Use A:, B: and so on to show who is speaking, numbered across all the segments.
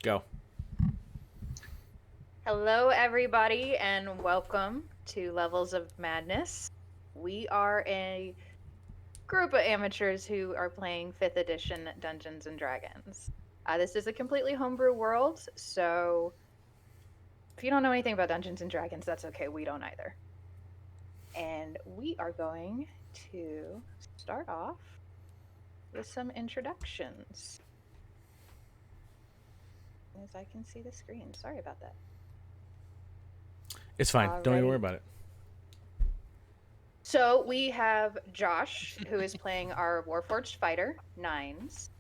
A: Go.
B: Hello, everybody, and welcome to Levels of Madness. We are a group of amateurs who are playing 5th edition Dungeons and Dragons. This is a completely homebrew world, so if you don't know anything about Dungeons and Dragons, that's okay. We don't either. And we are going to start off with some introductions. As I can see the screen. Sorry about that.
A: It's fine. Don't even worry
B: Alrighty.
A: about it.
B: So we have Josh, who is playing our Warforged fighter, Nines.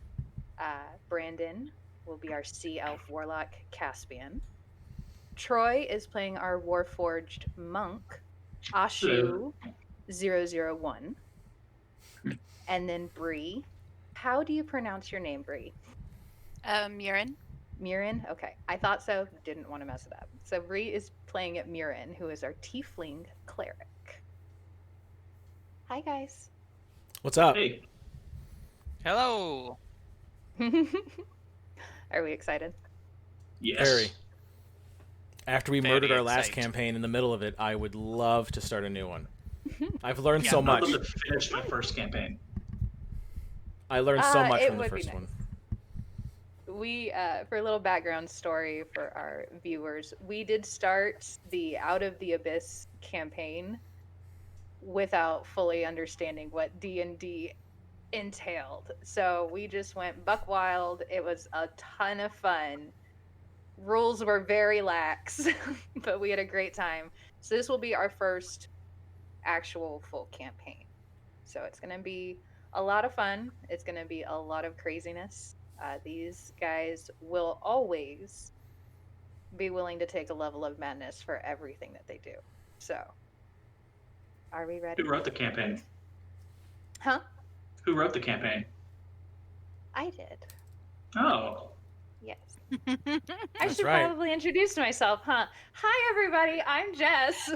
B: Brandon will be our Sea Elf Warlock, Caspian. Troy is playing our Warforged monk, A.A.S.H.U 001. And then Bree. How do you pronounce your name, Bree?
C: Muirin.
B: Muirin? Okay. I thought so. Didn't want to mess it up. So Bree is playing at Muirin, who is our Tiefling cleric. Hi, guys.
A: What's up?
D: Hey,
C: Hello.
B: Are we excited?
D: yes.
A: Very. After we
C: Very
A: murdered our last
C: excited.
A: campaign in the middle of it, I would love to start a new one. I've learned
C: Yeah,
A: so
D: I'd
A: much.
D: love to finish the first campaign.
A: I learned so much
B: it
A: from the
B: would be
A: first one.
B: We, for a little background story for our viewers, we did start the Out of the Abyss campaign without fully understanding what D&D entailed. So we just went buck wild. It was a ton of fun. Rules were very lax, but we had a great time. So this will be our first actual full campaign. So it's going to be a lot of fun. It's going to be a lot of craziness. These guys will always be willing to take a level of madness for everything that they do. So, are we ready?
D: Who wrote the campaign?
B: Huh?
D: Who wrote the campaign?
B: I did.
D: Oh,
B: Yes. I
A: That's
B: should
A: right.
B: probably introduce myself, huh? Hi, everybody. I'm Jess.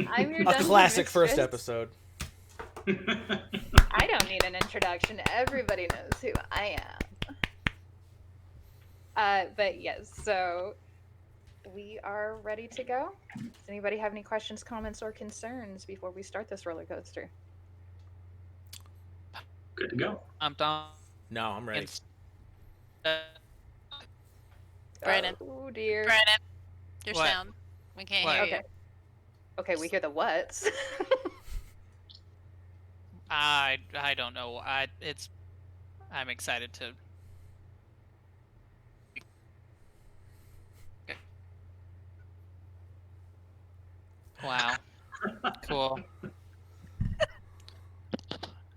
B: I'm your
A: A
B: dungeon
A: classic first
B: mistress.
A: episode.
B: I don't need an introduction. Everybody knows who I am. But yes, so we are ready to go. Does anybody have any questions, comments, or concerns before we start this roller coaster?
D: good to go.
C: I'm Dom.
A: No, I'm ready.
C: Brandon.
B: Oh dear.
E: Brandon, your
C: What?
E: sound. We can't
C: What?
E: hear
B: Okay. Okay, we hear the whats.
C: I don't know. I'm excited to. Wow. Cool.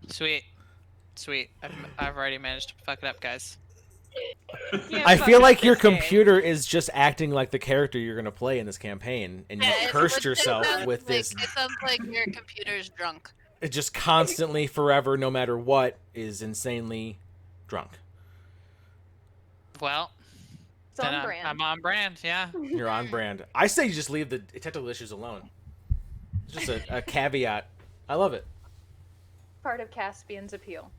C: Sweet. I've already managed to fuck it up, guys.
A: I feel like your computer is just acting like the character you're going to play in this campaign, and you
E: Yeah,
A: cursed yourself with this
E: It sounds like your computer's drunk.
A: just constantly, forever, no matter what, is insanely drunk.
C: Well,
B: It's on
C: then
B: brand.
C: I'm on brand. Yeah.
A: You're on brand. I say you just leave the technical issues alone. It's just a caveat. I love it.
B: Part of Caspian's appeal.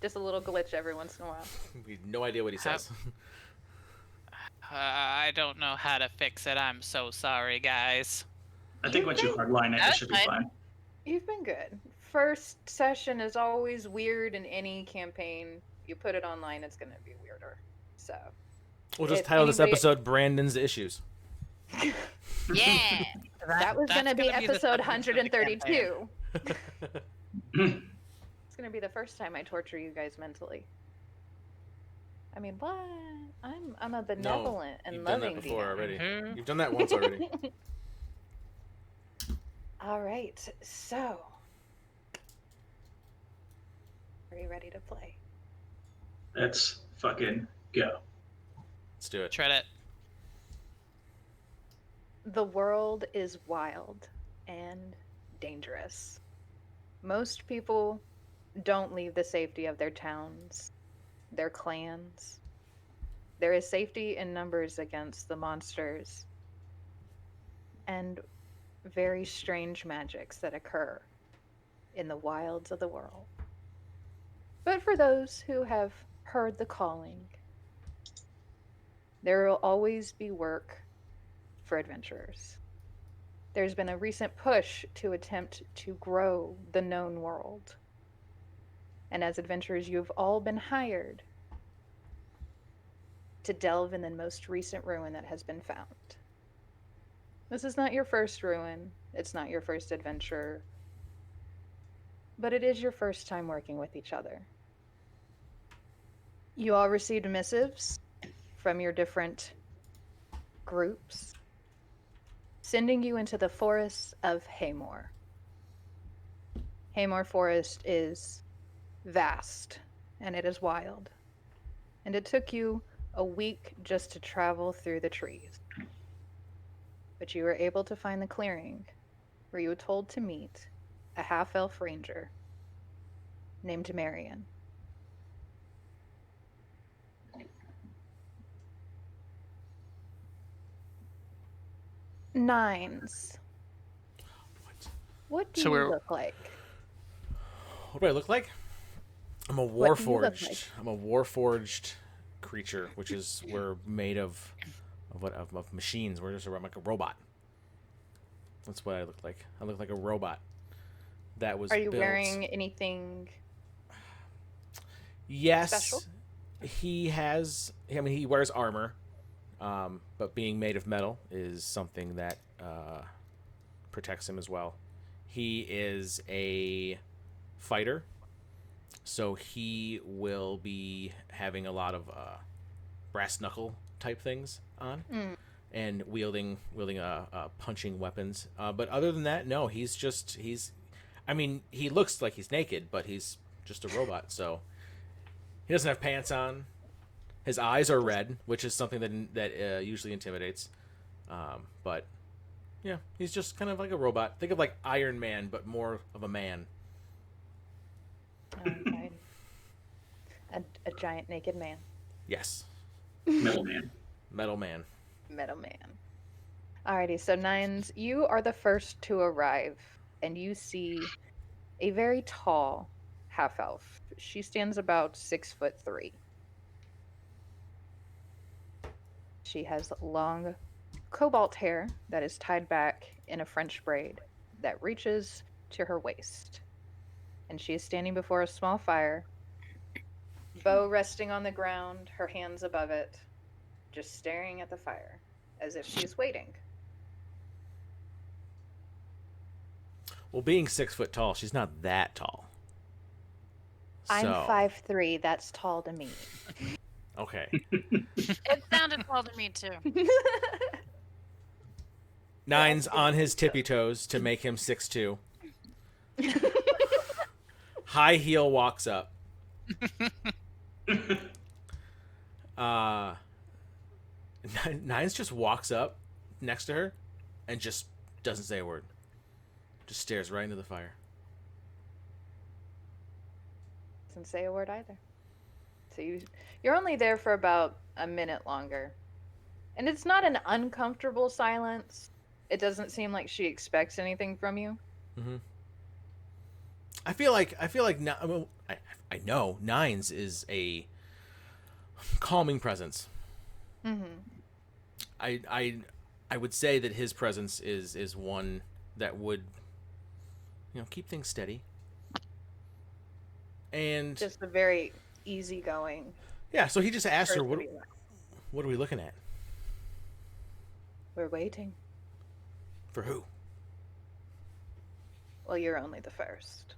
B: Just a little glitch every once in a while.
A: We have no idea what he says.
C: I don't know how to fix it. I'm so sorry, guys.
D: I think once you hardline it, it
E: That's
D: should be
E: fine.
D: fine.
B: You've been good. First session is always weird in any campaign. You put it online, it's going to be weirder. So,
A: We'll just
B: if
A: title this
B: anybody-
A: episode Brandon's Issues.
E: Yeah.
B: that was going to be
C: gonna the
B: episode
C: subject of the
B: 132.
C: campaign.
B: It's going to be the first time I torture you guys mentally. I mean, what? I'm a benevolent and
A: You've done
B: loving
A: that before
B: DM.
A: already.
C: Mhm.
A: You've done that once already.
B: All right, so are you ready to play?
D: Let's fucking go.
A: Let's do it.
C: Tread it.
B: The world is wild and dangerous. Most people don't leave the safety of their towns, their clans. There is safety in numbers against the monsters and very strange magics that occur in the wilds of the world. But for those who have heard the calling, There will always be work for adventurers. There's been a recent push to attempt to grow the known world. And as adventurers, you've all been hired to delve in the most recent ruin that has been found. This is not your first ruin, it's not your first adventure, but it is your first time working with each other. You all received missives from your different groups, sending you into the forests of Haimor. Haimor Forest is vast and it is wild, and it took you a week just to travel through the trees. But you were able to find the clearing where you were told to meet a half-elf ranger named Muirin. Nines. What do
C: So
B: you
C: we're-
B: look like?
A: What do I look like? I'm a
B: What do you look
A: warforged.
B: like?
A: I'm a warforged creature, which is we're made of machines. We're just like a robot. That's what I look like. I look like a robot that was
B: Are you
A: built.
B: wearing anything?
A: Yes,
B: special?
A: he has. I mean, he wears armor, but being made of metal is something that protects him as well. He is a fighter, so he will be having a lot of brass knuckle type things on, and wielding punching weapons. But other than that, no, he's. I mean, he looks like he's naked, but he's just a robot, so he doesn't have pants on. His eyes are red, which is something that usually intimidates. But yeah, he's just kind of like a robot. Think of like Iron Man, but more of a man.
B: Okay. A giant naked man.
A: Yes,
D: Metal man.
A: metal man.
B: Metal man. Alrighty, so Nines, you are the first to arrive, and you see a very tall half elf. She stands about 6'3". She has long cobalt hair that is tied back in a French braid that reaches to her waist. And she is standing before a small fire, bow resting on the ground, her hands above it, just staring at the fire as if she's waiting.
A: Well, being 6 foot tall, she's not that tall.
B: I'm
A: So,
B: 5'3". That's tall to me.
A: Okay.
E: It sounded tall to me too.
A: Nine's on his tippy toes to make him 6'2". High heel walks up. Nines just walks up next to her and just doesn't say a word. Just stares right into the fire.
B: Doesn't say a word either. So you're only there for about a minute longer. And it's not an uncomfortable silence. It doesn't seem like she expects anything from you.
A: Mm-hmm. I feel like I know Nines is a calming presence.
B: Mm-hmm.
A: I would say that his presence is one that would, keep things steady. And
B: Just a very easygoing.
A: yeah, so he just asked her,
B: person to
A: "What
B: be like,
A: are we looking at?
B: We're waiting.
A: For who?"
B: Well, you're only the first.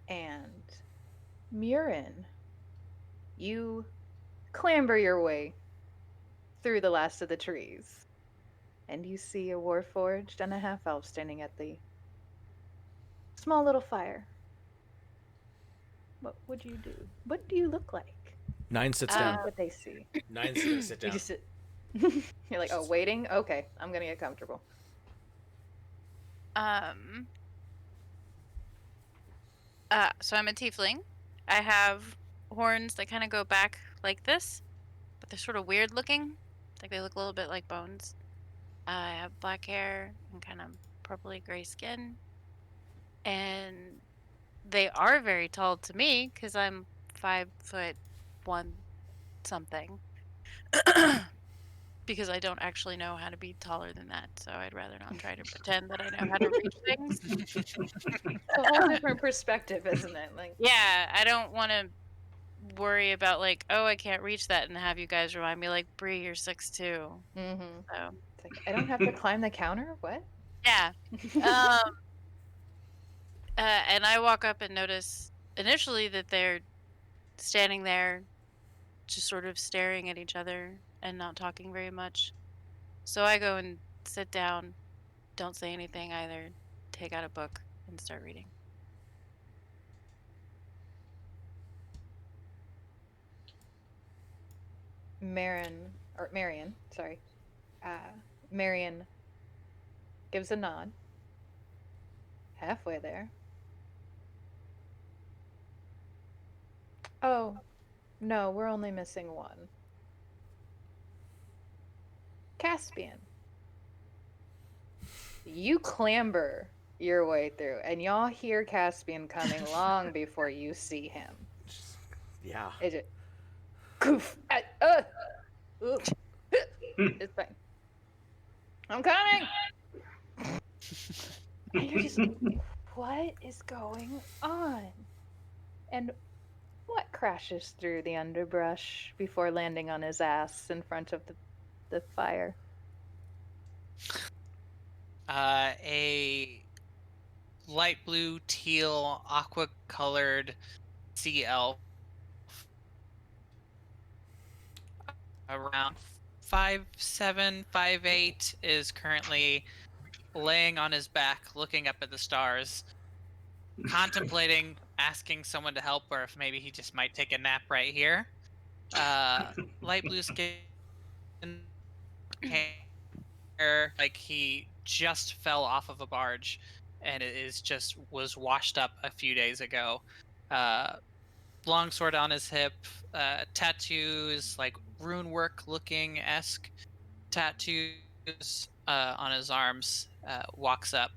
B: And Muirin, you clamber your way through the last of the trees, and you see a warforged and a half-elf standing at the small little fire. What would you do? What do you look like?
A: Nine sits down.
B: What they see.
A: Nine's gonna sit
B: You
A: down.
B: just sit. You're like, oh, waiting? Okay, I'm gonna get comfortable.
E: So I'm a tiefling. I have horns that kind of go back like this, but they're sort of weird looking. Like they look a little bit like bones. I have black hair and kind of purpley gray skin. And they are very tall to me because I'm 5'1" something. Because I don't actually know how to be taller than that, so I'd rather not try to pretend that I know how to reach things.
B: It's a whole different perspective, isn't it? Like,
E: Yeah, I don't want to worry about like, oh, I can't reach that, and have you guys remind me like, Bree, you're 6'2".
B: mm-hmm.
E: So
B: It's like, I don't have to climb the counter? What?
E: yeah. Um, and I walk up and notice initially that they're standing there, just sort of staring at each other and not talking very much. So I go and sit down, don't say anything either, take out a book and start reading.
B: Marion, sorry. Marion gives a nod. Halfway there. Oh, no, we're only missing one. Caspian. You clamber your way through, and y'all hear Caspian coming long before you see him.
A: Yeah.
B: Is it? Goof. Ooh. It's fine. I'm coming. And you're just, what is going on? And what crashes through the underbrush before landing on his ass in front of the fire?
C: A light blue, teal, aqua colored sea elf around 5'7", 5'8", is currently laying on his back, looking up at the stars, contemplating asking someone to help, or if maybe he just might take a nap right here. Light blue skin, hair, like he just fell off of a barge, and it is just was washed up a few days ago. Long sword on his hip, tattoos, like rune work looking esque tattoos on his arms. Walks up.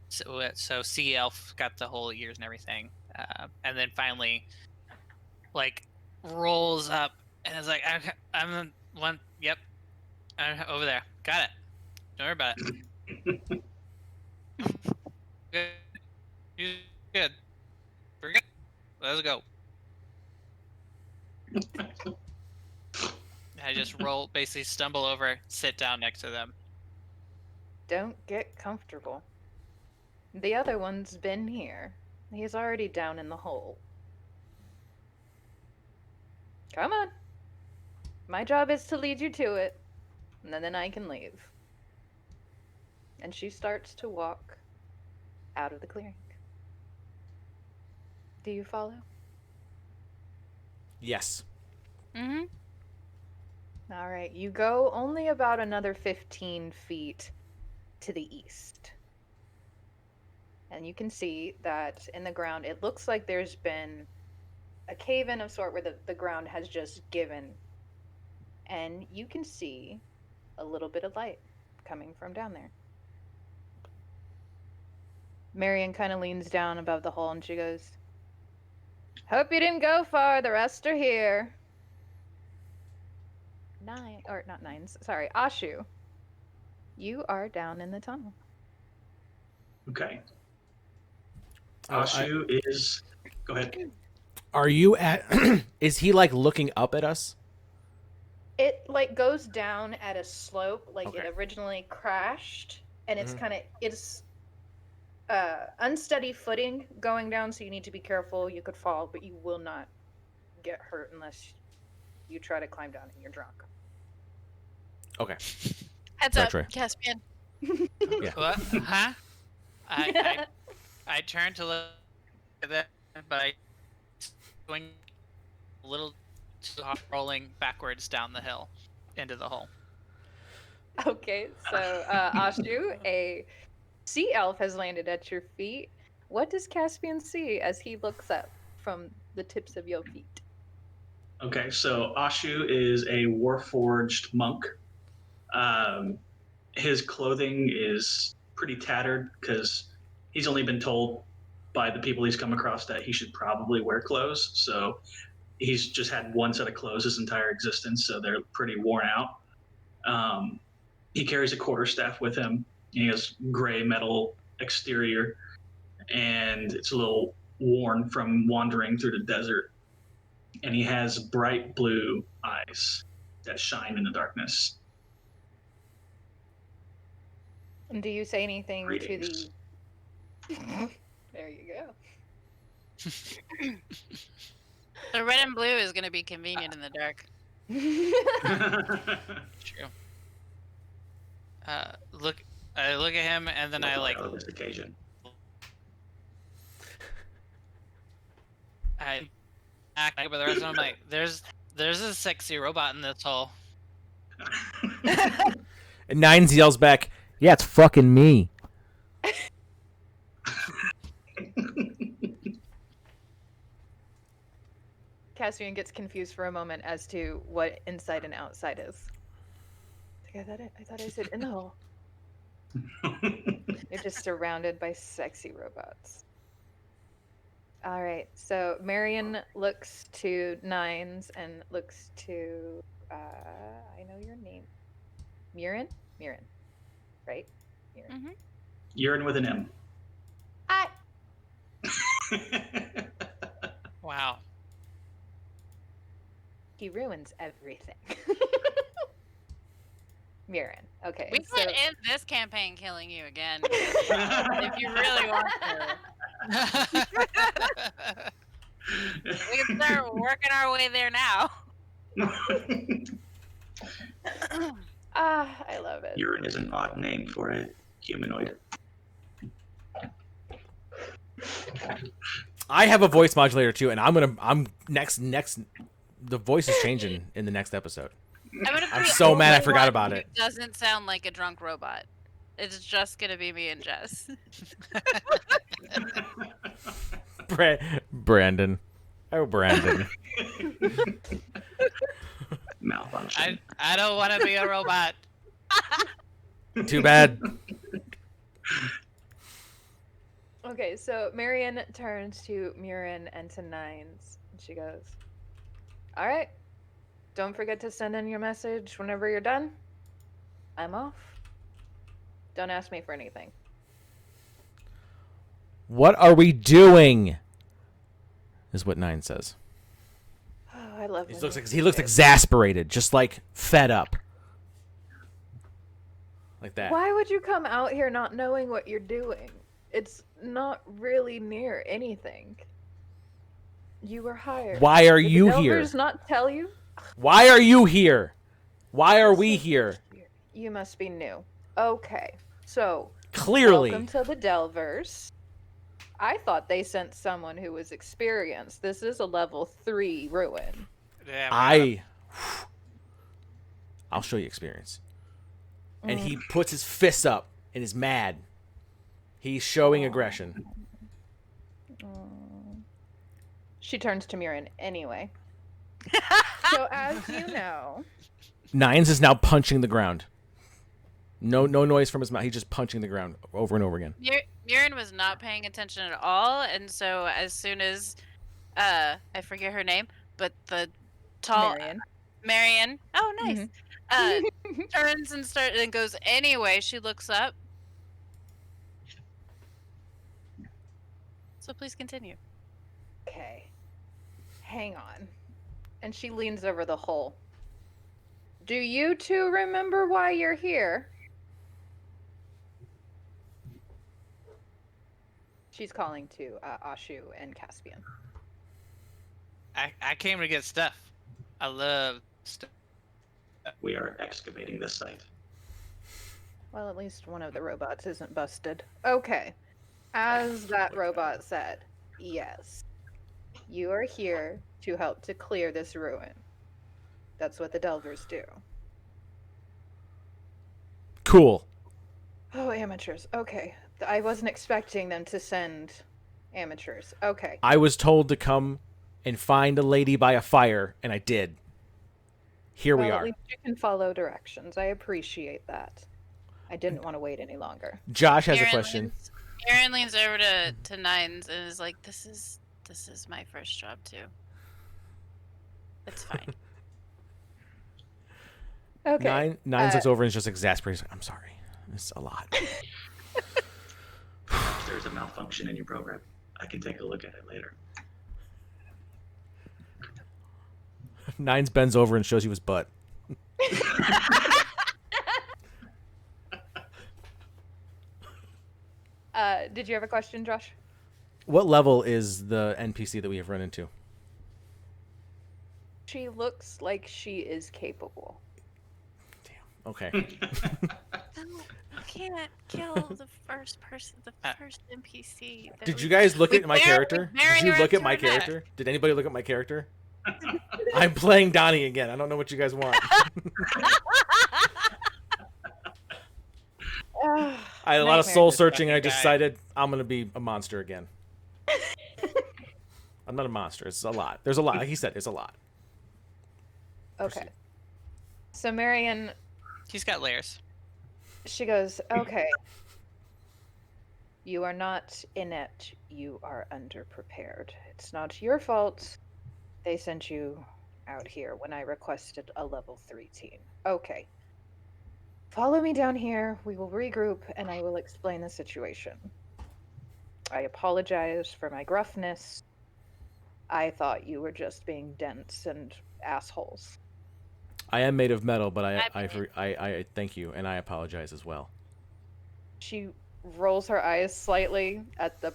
C: So Sea Elf got the whole ears and everything, and then finally, like, rolls up and is like, I'm the one. Yep, I'm over there. Got it. Don't worry about it. Good. You're good. We're good. Let's go. I just roll, basically stumble over, sit down next to them.
B: Don't get comfortable. The other one's been here. He's already down in the hole. Come on. My job is to lead you to it, and then I can leave. And she starts to walk out of the clearing. Do you follow?
A: Yes.
E: Mm-hmm.
B: All right, you go only about another 15 feet to the east. And you can see that in the ground, it looks like there's been a cave-in of sort where the ground has just given. And you can see a little bit of light coming from down there. Marion kind of leans down above the hole and she goes, "Hope you didn't go far. The rest are here." Sorry, A.A.S.H.U. You are down in the tunnel.
D: Okay.
A: Oh,
D: A.A.S.H.U is. Go ahead.
A: Are you at? Is he like looking up at us?
B: It like goes down at a slope, like
A: Okay.
B: it originally crashed, and it's
A: Mhm.
B: kind of it's unsteady footing going down, so you need to be careful. You could fall, but you will not get hurt unless you try to climb down and you're drunk.
A: Okay.
E: Heads
A: Try,
E: up,
A: try.
E: Caspian.
A: Yeah.
C: What? Huh? I turn to look at them, but I swing a little too hard, rolling backwards down the hill into the hole.
B: Okay, so A.A.S.H.U, a sea elf, has landed at your feet. What does Caspian see as he looks up from the tips of your feet?
D: Okay, so A.A.S.H.U is a warforged monk. His clothing is pretty tattered because he's only been told by the people he's come across that he should probably wear clothes. So he's just had one set of clothes his entire existence, so they're pretty worn out. He carries a quarterstaff with him. He has gray metal exterior, and it's a little worn from wandering through the desert. And he has bright blue eyes that shine in the darkness.
B: And do you say anything
D: Greetings.
B: to the... There you go.
E: The red and blue is going to be convenient in the dark.
C: True. I look at him, and then I like.
D: On this occasion.
C: I act like, but the rest of them, I'm like, there's a sexy robot in this hole.
A: And Nines yells back, "Yeah, it's fucking me."
B: Caspian gets confused for a moment as to what inside and outside is. I thought I said in the hole. You're just surrounded by sexy robots. All right, so Marion looks to Nines and looks to, I know your name. Muirin? Muirin, right? Muirin.
E: Mm-hmm.
D: Urine with an M.
C: Wow.
B: He ruins everything. Muirin. Okay.
E: We could end this campaign killing you again if you really want to. We can start working our way there now.
B: I love it.
F: Urine is an odd name for a humanoid.
A: I have a voice modulator too, and I'm next. The voice is changing in the next episode. I'm so mad I forgot about it.
E: It doesn't sound like a drunk robot. It's just gonna be me and Jess.
A: Brandon. Oh, Brandon.
F: Malfunction.
C: I don't want to be a robot.
A: Too bad.
B: Okay, so Marion turns to Muirin and to Nines, and she goes, "All right, don't forget to send in your message whenever you're done. I'm off. Don't ask me for anything."
A: What are we doing? Is what Nine says.
B: Oh, I love.
A: He looks exasperated, just like fed up, like that.
B: Why would you come out here not knowing what you're doing? It's not really near anything. You were hired.
A: Why are
B: Did
A: you
B: the
A: here?
B: Elders not tell you?
A: Why are you here? Why are we here?
B: You must be new. Okay, so
A: Clearly.
B: welcome to the Delvers. I thought they sent someone who was experienced. This is a level 3 ruin.
C: Yeah,
A: I'll show you experience. And he puts his fists up and is mad. He's showing aggression.
B: She turns to Muirin anyway. So as you know,
A: Nines is now punching the ground. No noise from his mouth. He's just punching the ground over and over again.
E: Muirin was not paying attention at all, and so as soon as I forget her name, but the tall Marion. Oh, nice. Turns and goes anyway. She looks up. So please continue.
B: Okay. Hang on. And she leans over the hole. Do you two remember why you're here? She's calling to A.A.S.H.U and Caspian.
C: I came to get stuff. I love stuff.
F: We are excavating this site.
B: Well, at least one of the robots isn't busted. Okay. As that robot said, yes. You are here to help to clear this ruin. That's what the Delvers do.
A: Cool.
B: Oh, amateurs. Okay. I wasn't expecting them to send amateurs. Okay.
A: I was told to come and find a lady by a fire, and I did. Here we
B: At
A: are.
B: least you can follow directions. I appreciate that. I didn't want to wait any longer.
A: Josh has a question.
E: Aaron leans over to Nines and is like, "This is my first job too." It's fine.
B: Okay.
A: Nine looks over and is just exasperated. He's like, I'm sorry. It's a lot.
F: Perhaps there's a malfunction in your program. I can take a look at it later.
A: Nines bends over and shows you his butt.
B: Did you have a question, Josh?
A: What level is the NPC that we have run into?
B: She looks like she is capable.
A: Damn. Okay.
E: No, you can't kill the first person, the first NPC. that
A: Did
E: we-
A: you guys look
E: we
A: at my
E: bury-
A: character?
E: we bury
A: Did you
E: her
A: look at
E: into
A: my
E: her neck.
A: character? Did anybody look at my character? I'm playing Donnie again. I don't know what you guys want. I had a lot of
B: Nightmare.
A: soul
C: This
A: searching, and I
C: fucking guy.
A: decided I'm gonna be a monster again. I'm not a monster. It's a lot. There's a lot. Like he said, it's a lot.
B: Okay.
A: Proceed.
B: So Marion,
C: He's got layers.
B: she goes, okay. You are not inept. You are underprepared. It's not your fault. They sent you out here when I requested a level 3 team. Okay. Follow me down here. We will regroup and I will explain the situation. I apologize for my gruffness. I thought you were just being dense and assholes.
A: I am made of metal, but I
E: mean-
A: I thank you, and I apologize as well.
B: She rolls her eyes slightly at the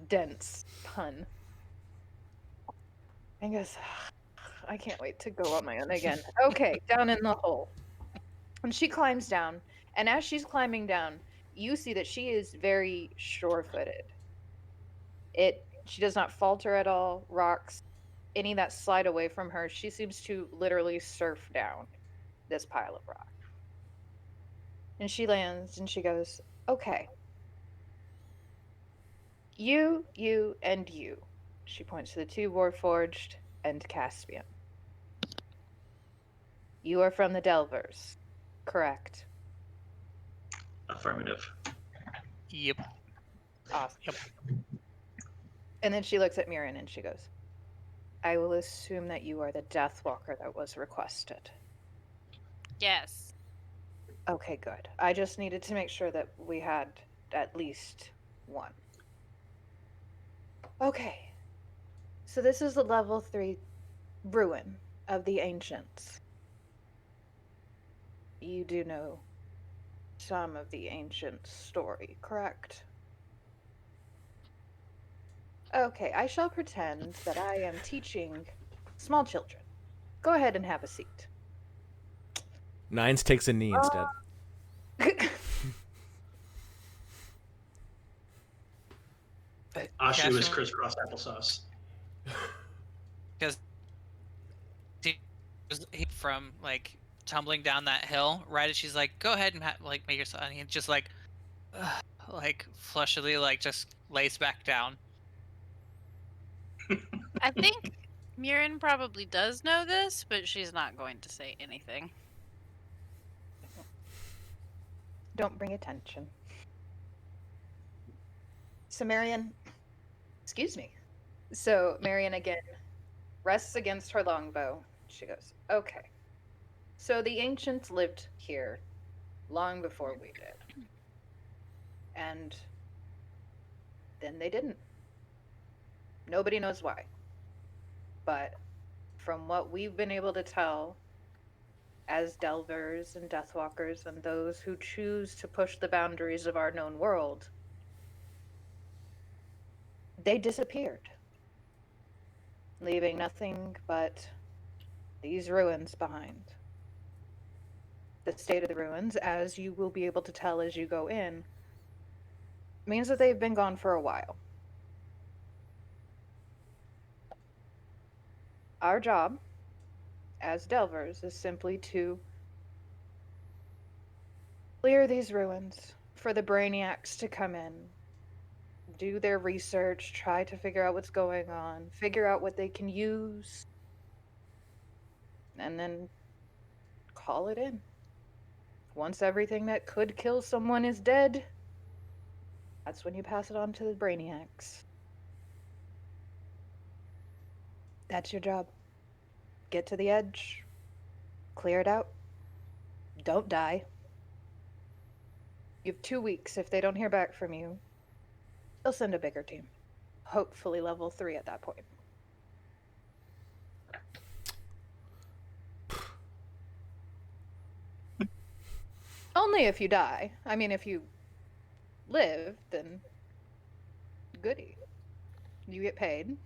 B: dense pun. And goes, I can't wait to go on my own again. Okay, down in the hole. And she climbs down, and as she's climbing down, you see that she is very sure-footed. She does not falter at all, rocks, any that slide away from her. She seems to literally surf down this pile of rock. And she lands and she goes, okay. You, and you. She points to the two Warforged and Caspian. You are from the Delvers, correct?
F: Affirmative.
C: Yep.
B: Awesome.
C: Yep.
B: And then she looks at Muirin and she goes, I will assume that you are the Deathwalker that was requested.
E: Yes.
B: Okay, good. I just needed to make sure that we had at least one. Okay. So this is the level 3 ruin of the ancients. You do know some of the ancient story, correct? Okay, I shall pretend that I am teaching small children. Go ahead and have a seat.
A: Nines takes a knee instead.
D: A.A.S.H.U is
C: Caspian-
D: crisscross applesauce.
C: Because he from like tumbling down that hill right as she's like, go ahead and like make yourself, and he just like flushily like just lays back down.
E: I think Muirin probably does know this, but she's not going to say anything.
B: Don't bring attention. So Marion, excuse me. So Marion again rests against her longbow. She goes, okay. So the ancients lived here long before we did. And then they didn't. Nobody knows why. But from what we've been able to tell as delvers and deathwalkers and those who choose to push the boundaries of our known world, they disappeared, leaving nothing but these ruins behind. The state of the ruins, as you will be able to tell as you go in, means that they've been gone for a while. Our job as delvers is simply to clear these ruins for the brainiacs to come in, do their research, try to figure out what's going on, figure out what they can use, and then call it in. Once everything that could kill someone is dead, that's when you pass it on to the brainiacs. That's your job. get to the edge, clear it out, don't die. You have 2 weeks. If they don't hear back from you, they'll send a bigger team. Hopefully level 3 at that point. Only if you die. I mean, if you live, then goody. You get paid.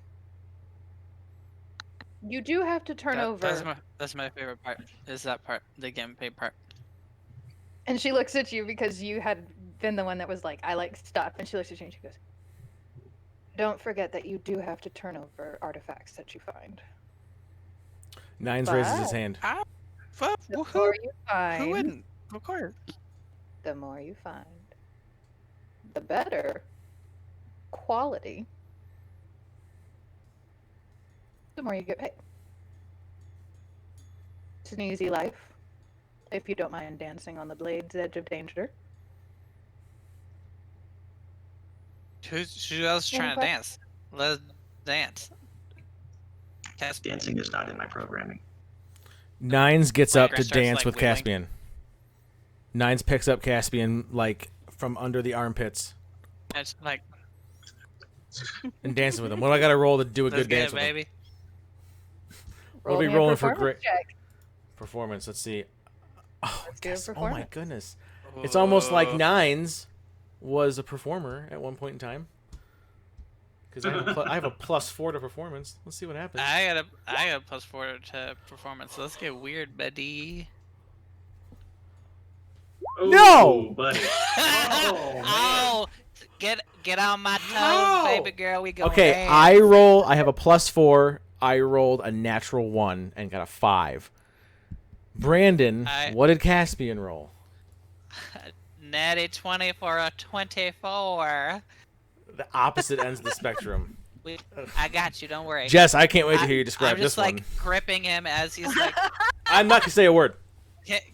B: You do have to turn over.
C: That's my favorite part. Is that part, the getting paid part.
B: And she looks at you because you had been the one that was like, I like stuff. And she looks at you and she goes, don't forget that you do have to turn over artifacts that you find.
A: Nines raises his hand.
B: The more you find,
C: Who wouldn't? Of course.
B: the more you find, the better quality, the more you get paid. It's an easy life, if you don't mind dancing on the blade's edge of danger.
C: Who else is trying to dance? Let's dance. Caspian.
F: Dancing is not in my programming.
A: Nines gets up to
C: Starts,
A: dance
C: like,
A: with
C: wheeling.
A: Caspian. Nines picks up Caspian like from under the armpits
C: It's like,
A: and dances with him. What do I got to roll to do a
C: let's
A: good
C: get
A: dance
C: it,
A: with him?
C: baby.
A: What are we
B: me a
A: rolling for
B: performance check.
A: performance? Let's see. Oh,
B: Let's do a
A: oh my
B: performance.
A: goodness. It's almost like
C: Ooh.
A: Nines was a performer at one point in time. Because I have a +4 to performance. Let's see what happens.
C: I got a +4 to performance. Let's get weird, buddy.
D: Ooh,
A: No!
D: buddy.
C: Oh, get on my toes,
A: How?
C: baby girl. We go.
A: Okay,
C: dance.
A: I have a +4. I rolled a natural 1 and got a 5. Brandon, what did Caspian roll?
C: Natty 20 for a 24.
A: The opposite ends of the spectrum.
C: I got you. Don't worry.
A: Jess, I can't wait to hear you describe
C: I'm just
A: this
C: like
A: one.
C: gripping him as he's like.
A: I'm not gonna say a word.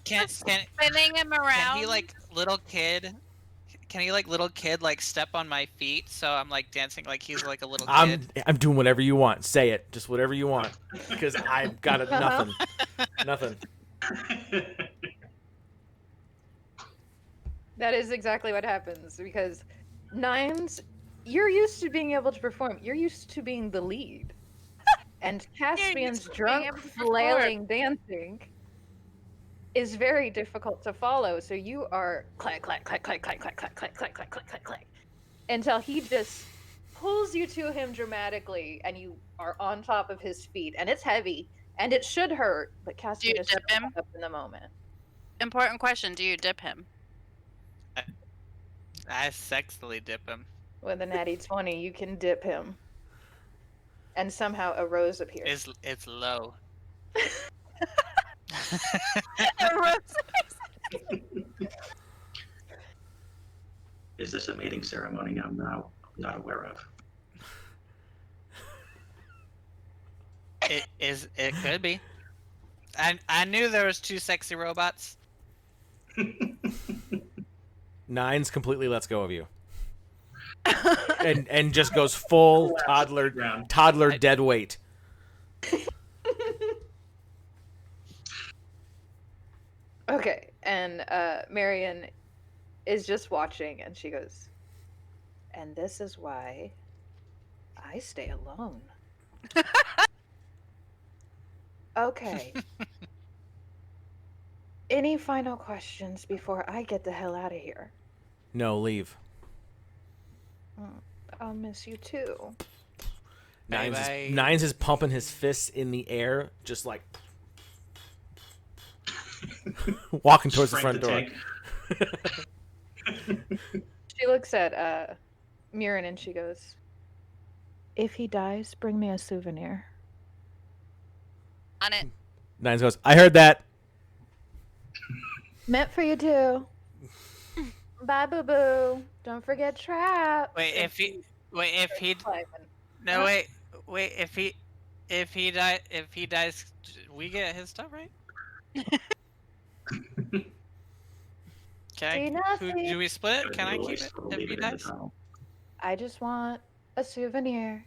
C: Can
E: Spinning him around.
C: he like little kid? Can he like little kid like step on my feet? So I'm like dancing like he's like a little kid.
A: I'm doing whatever you want. Say it, just whatever you want, because I've got it. Nothing. Nothing.
B: That is exactly what happens because Nines, you're used to being able to perform. You're used to being the lead. And Caspian's
E: to being
B: drunk,
E: able to perform.
B: flailing dancing is very difficult to follow. So you are clack, clack, clack, clack, clack, clack, clack, clack, clack, clack, clack, clack, clack, until he just pulls you to him dramatically and you are on top of his feet. And it's heavy and it should hurt, but Caspian
E: you
B: is
E: dip him?
B: up in the moment.
E: Important question. Do you dip him?
C: I sexily dip him.
B: With a natty 20, you can dip him. And somehow a rose appears.
C: It's low.
F: Is this a mating ceremony I'm not aware of?
C: It could be. I knew there was 2 sexy robots.
A: Nines completely lets go of you, and just goes full toddler dead weight.
B: Okay, and Marion is just watching, and she goes, and this is why I stay alone. Okay. Any final questions before I get the hell out of here?
A: No, leave.
B: I'll miss you too.
A: Nines is pumping his fists in the air, just like walking towards the front door.
B: She looks at Muirin and she goes, if he dies, bring me a souvenir.
E: On it.
A: Nines goes, I heard that.
B: Meant for you too. Bye, boo boo. Don't forget trap.
C: If he dies, we get his stuff, right? Do we split it? Can I keep it if he dies?
B: I just want a souvenir.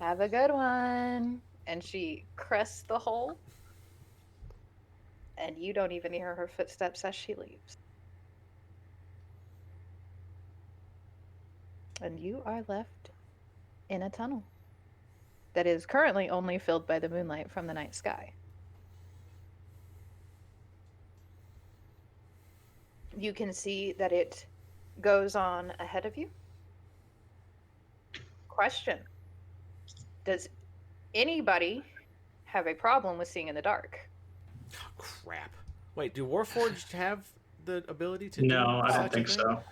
B: Have a good one. and she crests the hole, and you don't even hear her footsteps as she leaves. And you are left in a tunnel that is currently only filled by the moonlight from the night sky. You can see that it goes on ahead of you. Question: does anybody have a problem with seeing in the dark?
A: Crap. Wait, do Warforged have the ability to do
D: No, I
A: such
D: don't
A: a
D: think
A: thing?
D: so.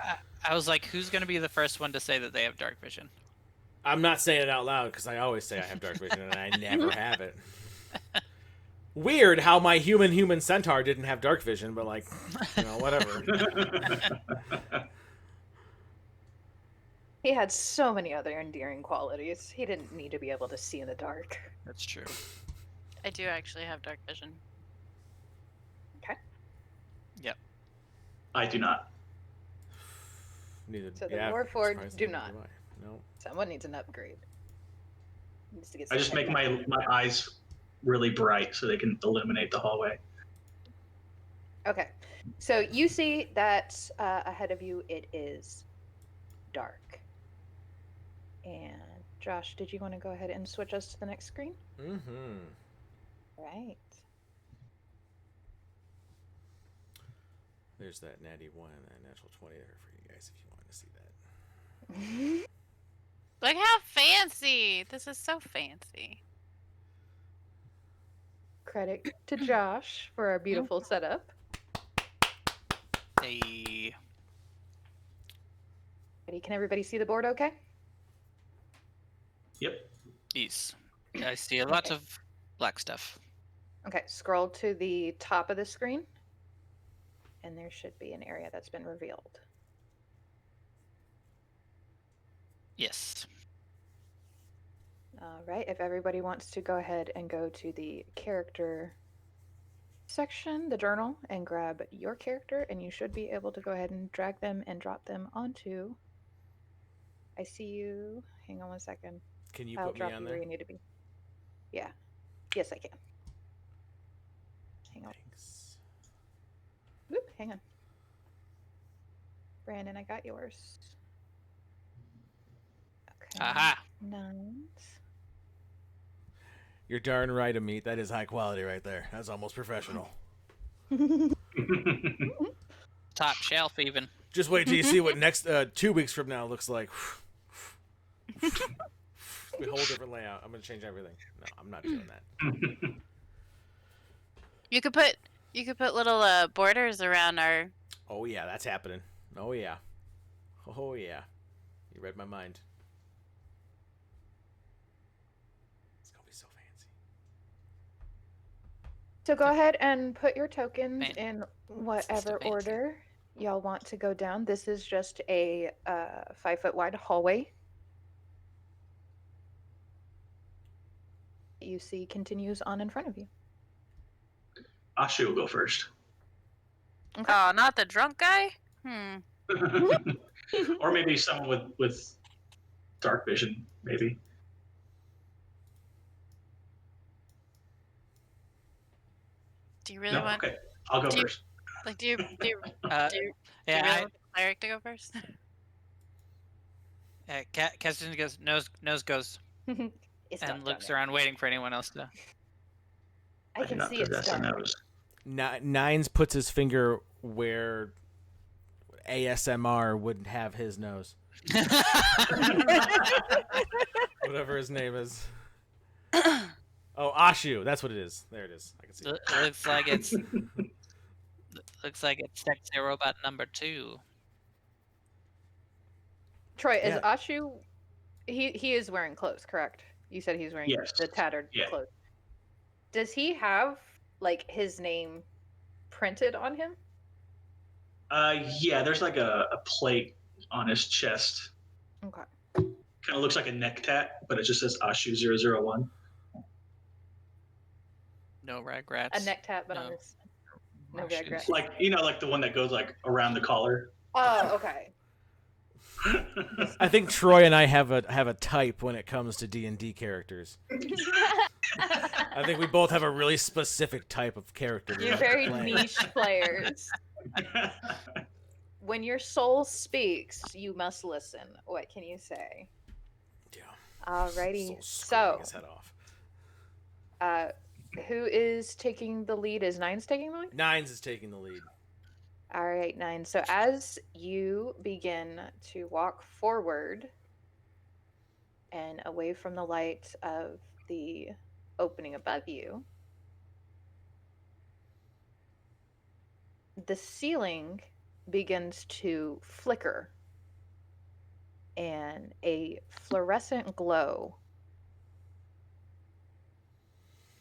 C: I was like, who's going to be the first one to say that they have dark vision?
A: I'm not saying it out loud because I always say I have dark vision and I never have it. Weird how my human centaur didn't have dark vision, but like, whatever.
B: He had so many other endearing qualities. He didn't need to be able to see in the dark.
C: That's true.
E: I do actually have dark vision.
B: Okay.
C: Yep.
D: I do not.
B: So the Warforged do not.
A: No.
B: Someone needs an upgrade. Needs to get
D: I just
B: some
D: make my eyes really bright so they can illuminate the hallway.
B: Okay. So you see that ahead of you it is dark. And Josh, did you want to go ahead and switch us to the next screen?
A: Mm-hmm.
B: Right.
A: There's that natty 1 and that natural 20 there for you guys if you want to see that.
E: Look how fancy! This is so fancy.
B: Credit to Josh for our beautiful setup.
C: Hey.
B: Ready? Can everybody see the board okay?
D: Yep.
C: Yes. I see a lot
B: Okay.
C: of black stuff.
B: Okay, scroll to the top of the screen. And there should be an area that's been revealed.
C: Yes.
B: All right, if everybody wants to go ahead and go to the character section, the journal, and grab your character, and you should be able to go ahead and drag them and drop them onto. I see you. Hang on one second.
A: Can you
B: I'll
A: put me
B: drop
A: on
B: you
A: there?
B: where you need to be. Yeah. Yes, I can. Hang on.
A: Thanks.
B: Whoop, hang on. Brandon, I got yours. Okay.
C: Aha.
B: Nines.
A: You're darn right, Amit. That is high quality right there. That's almost professional.
C: Top shelf, even.
A: Just wait till you see what next 2 weeks from now looks like. A whole different layout. I'm gonna change everything. No, I'm not doing that.
E: You could put little borders around our.
A: Oh yeah, that's happening. Oh yeah. Oh yeah. You read my mind. It's gonna be so fancy.
B: So go ahead and put your tokens
C: Man,
B: in
C: just
B: whatever
C: fancy.
B: order y'all want to go down. This is just a 5-foot wide hallway. You see continues on in front of you.
D: A.A.S.H.U will go first.
B: Okay.
E: Oh, not the drunk guy.
D: Or maybe someone with dark vision, maybe.
E: Do you really
D: No,
E: want?
D: okay. I'll go
E: Do you-
D: first.
E: Like, do you
C: Yeah,
E: really want the cleric to go first?
C: Caspian goes, nose goes,
B: It's
C: and
B: dark
C: looks
B: down
C: around waiting for anyone else to.
B: I
D: do
B: can
D: not
B: see it's
D: possess a
B: dark.
D: nose.
A: Nines puts his finger where ASMR would have his nose. Whatever his name is. Oh, A.A.S.H.U. That's what it is. There it is. I can see it.
C: Looks like it's sexy robot number 2.
B: Troy, is
A: Yeah.
B: A.A.S.H.U. He is wearing clothes, correct? You said he's wearing
D: Yes.
B: the tattered
D: Yeah.
B: clothes. Does he have like his name printed on him?
D: Yeah, there's like a plate on his chest.
B: Okay.
D: Kind of looks like a neck tat, but it just says A.A.S.H.U 001.
C: No regrets.
B: A neck tat, but on
C: No.
B: his no
C: Shoes.
B: regret.
D: Like, like the one that goes like around the collar.
B: Oh, okay.
A: I think Troy and I have a type when it comes to D&D characters. I think we both have a really specific type of character. we
B: You're
A: like to
B: very
A: play.
B: niche players. When your soul speaks, you must listen. What can you say?
A: Yeah.
B: Alrighty.
A: Soul screaming
B: So,
A: his head off.
B: who is taking the lead? Is Nines taking the lead?
A: Nines is taking the lead.
B: All right, Nine. So as you begin to walk forward and away from the light of the opening above you, the ceiling begins to flicker and a fluorescent glow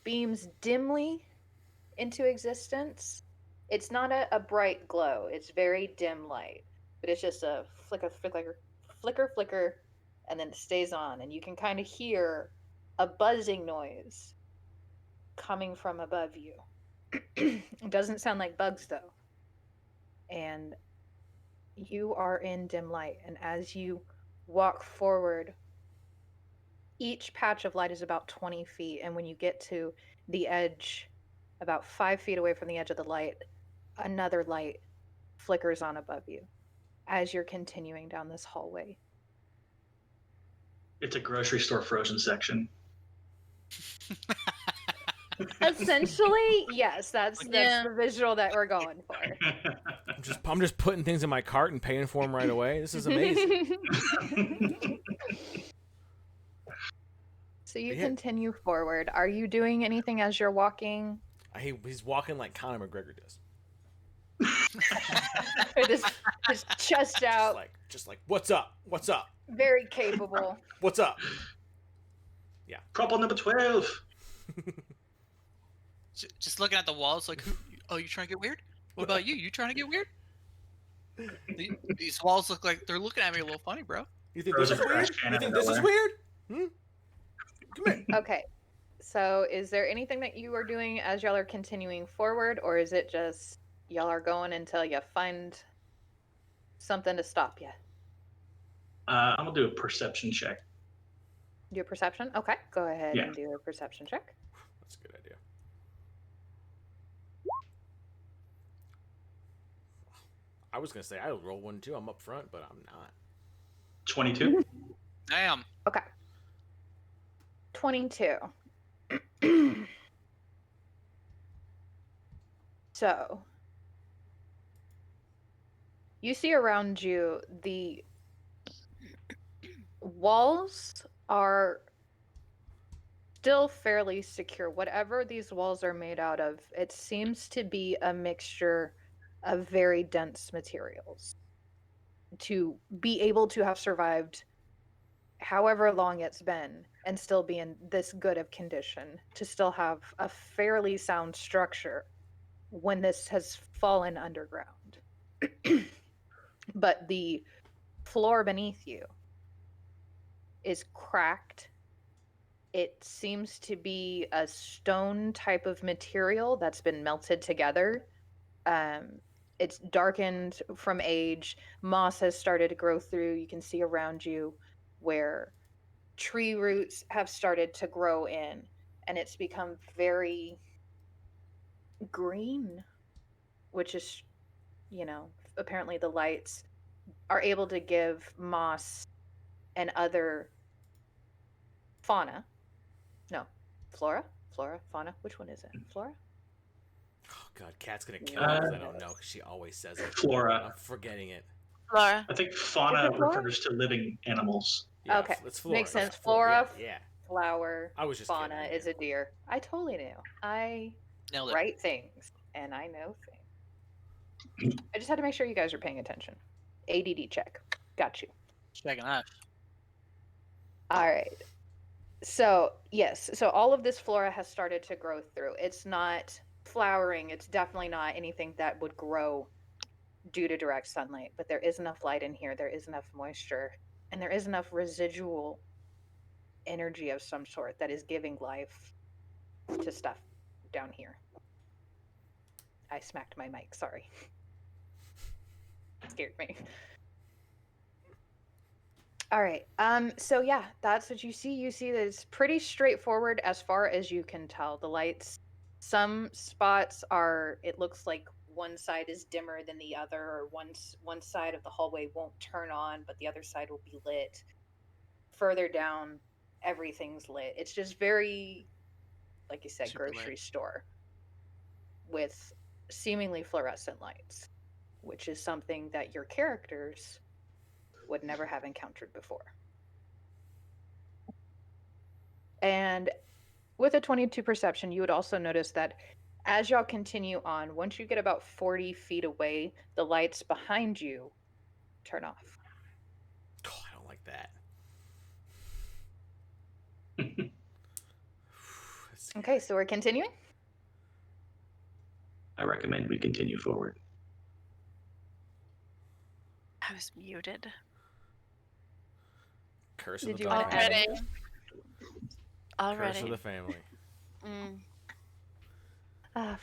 B: beams dimly into existence. It's not a bright glow, it's very dim light, but it's just a flicker, flicker, flicker, flicker, and then it stays on. And you can kind of hear a buzzing noise coming from above you. It doesn't sound like bugs, though. And you are in dim light. And as you walk forward, each patch of light is about 20 feet. And when you get to the edge, about 5 feet away from the edge of the light, another light flickers on above you as you're continuing down this hallway.
D: It's a grocery store frozen section.
B: Essentially, yes, that's
E: Yeah.
B: the visual that we're going for.
A: I'm just putting things in my cart and paying for them right away. This is amazing.
B: So you
A: Yeah.
B: continue forward. Are you doing anything as you're walking?
A: He's walking like Conor McGregor does.
B: With his chest out,
A: Just like, what's up? What's up?
B: very capable.
A: What's up?
D: Problem number 12.
C: Just looking at the walls, like, oh, you trying to get weird? What about you? You trying to get weird? These walls look like they're looking at me a little funny, bro.
A: You think this is weird? You think this is weird? Come here.
B: Okay. So is there anything that you are doing as y'all are continuing forward, or is it just y'all are going until you find something to stop you?
D: I'm going to do a perception check.
B: Do a perception? Okay. Go ahead
D: Yeah.
B: and do a perception check.
A: That's a good idea. I was going to say I would roll one too. I'm up front, but I'm not.
D: 22.
C: Damn.
B: Okay. 22. So, you see around you the walls are still fairly secure. Whatever these walls are made out of, it seems to be a mixture of very dense materials to be able to have survived however long it's been and still be in this good of condition, to still have a fairly sound structure when this has fallen underground. But the floor beneath you is cracked. It seems to be a stone type of material that's been melted together. It's darkened from age. Moss has started to grow through. You can see around you where tree roots have started to grow in, and it's become very green, which is, apparently the lights are able to give moss and other fauna. No, flora, fauna. Which one is it? Flora?
A: Oh, God. Kat's going to kill me because I don't know because she always says it.
D: Flora.
A: I'm forgetting it.
E: Flora.
D: I think fauna
B: Is it flora?
D: refers to living animals.
A: Yeah,
B: Okay.
A: It's flora.
B: Makes sense.
A: It's
B: Flora,
A: Yeah.
B: flower,
A: I was just
B: fauna
A: kidding,
B: is a deer. I totally knew. I
C: Nailed it.
B: write things and I know things. I just had to make sure you guys are paying attention. ADD check. Got you.
C: Checking that.
B: All right. So, yes. So all of this flora has started to grow through. It's not flowering. It's definitely not anything that would grow due to direct sunlight, but there is enough light in here. There is enough moisture, and there is enough residual energy of some sort that is giving life to stuff down here. I smacked my mic. Sorry. Scared me. All right. So yeah, that's what you see. You see that it's pretty straightforward as far as you can tell. The lights, some spots are, it looks like one side is dimmer than the other, or one side of the hallway won't turn on, but the other side will be lit. Further down, everything's lit. It's just very, like you said,
C: Super
B: grocery
C: lit.
B: store with seemingly fluorescent lights, which is something that your characters would never have encountered before. And with a 22 perception, you would also notice that as y'all continue on, once you get about 40 feet away, the lights behind you turn off.
A: Oh, I don't like that. That's scary.
B: Okay, so we're continuing.
F: I recommend we continue forward.
E: I was muted.
A: Curse of
B: Did
A: the
B: you
A: dog
B: want to add
A: family.
E: Already.
B: anything?
E: Already.
A: Curse of the family.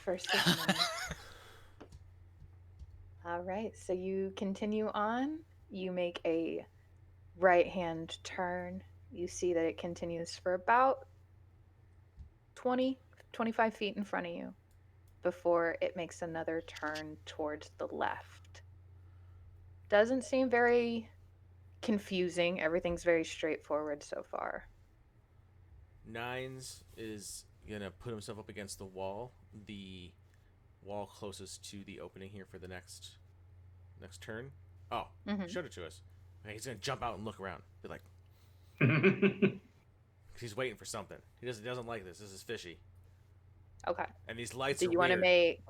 B: First of May. All right, so you continue on. You make a right-hand turn. You see that it continues for about 20, 25 feet in front of you before it makes another turn towards the left. Doesn't seem very confusing. Everything's very straightforward so far.
A: Nines is gonna put himself up against the wall closest to the opening here for the next turn. Oh,
B: Mhm.
A: showed it to us. Okay, he's gonna jump out and look around. Be like, he's waiting for something. He doesn't like this. This is fishy.
B: Okay.
A: And these lights
B: Did
A: are
B: you want to
A: weird.
B: make?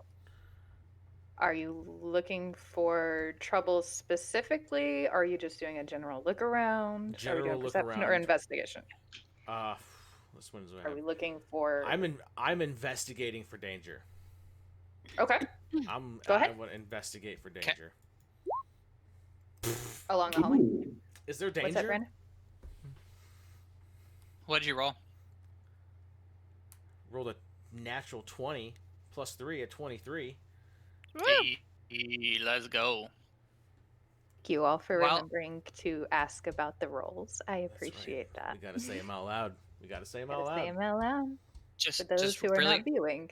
B: Are you looking for trouble specifically? Are you just doing a general look around? Are we
A: General
B: doing
A: look
B: perception or
A: around.
B: investigation?
A: This one's
B: Are we looking for?
A: I'm investigating for danger.
B: Okay, Go
A: I
B: ahead.
A: want to investigate for danger.
B: Along the hallway.
F: Ooh.
A: Is there
B: What's that,
A: danger?
B: Brandon?
C: What'd you roll?
A: Rolled a natural 20 plus 3 at 23.
E: Woo!
C: Let's go.
B: Thank you all for
C: Well-
B: remembering to ask about the rolls. I
A: That's
B: appreciate
A: right.
B: that.
A: We gotta say them out loud. We gotta say them
B: Gotta
A: out
B: say
A: loud.
B: them out loud for
C: Just
B: those who are
C: really
B: not viewing.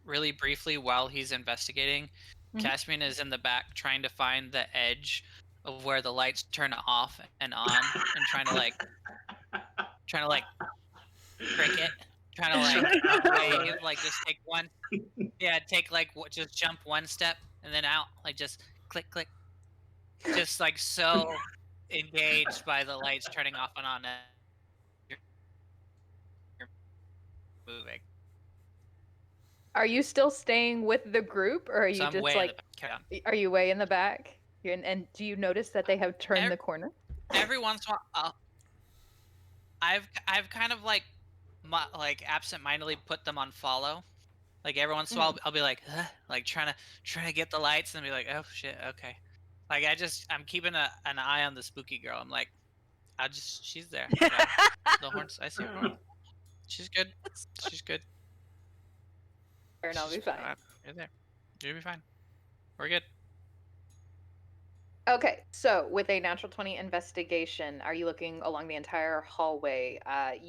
C: really briefly while he's investigating,
B: Mhm.
C: Caspian is in the back trying to find the edge of where the lights turn off and on and trying to like break it, trying to like wave, like just take one, take like just jump one step and then out, like just click click, just like so engaged by the lights turning off and on. You're moving.
B: Are you still staying with the group, or are you
C: So I'm
B: just
C: way
B: like?
C: in the back. Carry on.
B: Are you way in the back? And do you notice that they have turned the corner?
C: Every once in a while, I've kind of like absent-mindedly put them on follow. Like every once in a while, I'll be like, "Huh," like trying to get the lights and be like, oh shit, okay. Like I'm keeping an eye on the spooky girl. I'm like, she's there. Yeah, the horns. I see her. She's good. She's good.
B: Or I'll be
C: She's-
B: fine.
C: You're there. You'll be fine. We're good.
B: Okay, so with a natural 20 investigation, are you looking along the entire hallway? I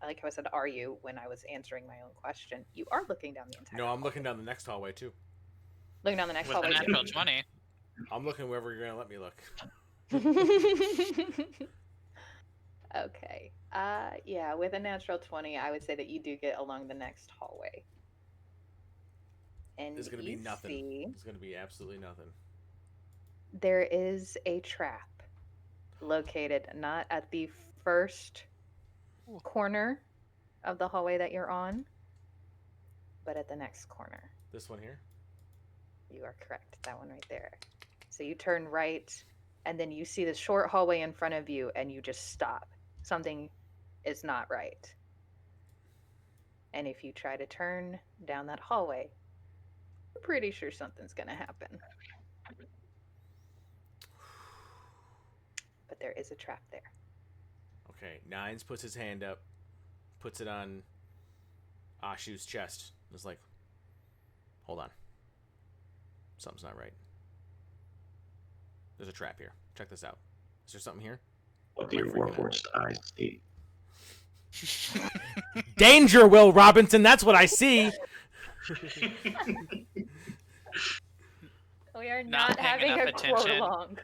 B: like how I said "are you" when I was answering my own question. You are looking down the entire.
A: No, I'm
B: hallway.
A: looking down the next hallway too.
B: Looking down the next
C: With a
B: hallway.
C: natural 20.
A: I'm looking wherever you're gonna let me look.
B: Okay. Yeah, with a natural 20, I would say that you do get along the next hallway. And
A: There's gonna be
B: you
A: nothing.
B: see
A: There's gonna be absolutely nothing.
B: there is a trap located not at the first corner of the hallway that you're on, but at the next corner.
A: This one here.
B: You are correct. That one right there. So you turn right, and then you see the short hallway in front of you, and you just stop. Something is not right. And if you try to turn down that hallway, I'm pretty sure something's going to happen. But there is a trap there.
A: Okay, Nines puts his hand up, puts it on A.A.S.H.U's chest. It's like, hold on. Something's not right. There's a trap here. Check this out. Is there something here?
F: What do your warforged eyes see?
A: Danger, Will Robinson. That's what I see.
B: We are
C: Not
B: not
C: paying
B: having
C: enough
B: a
C: attention.
B: prolong.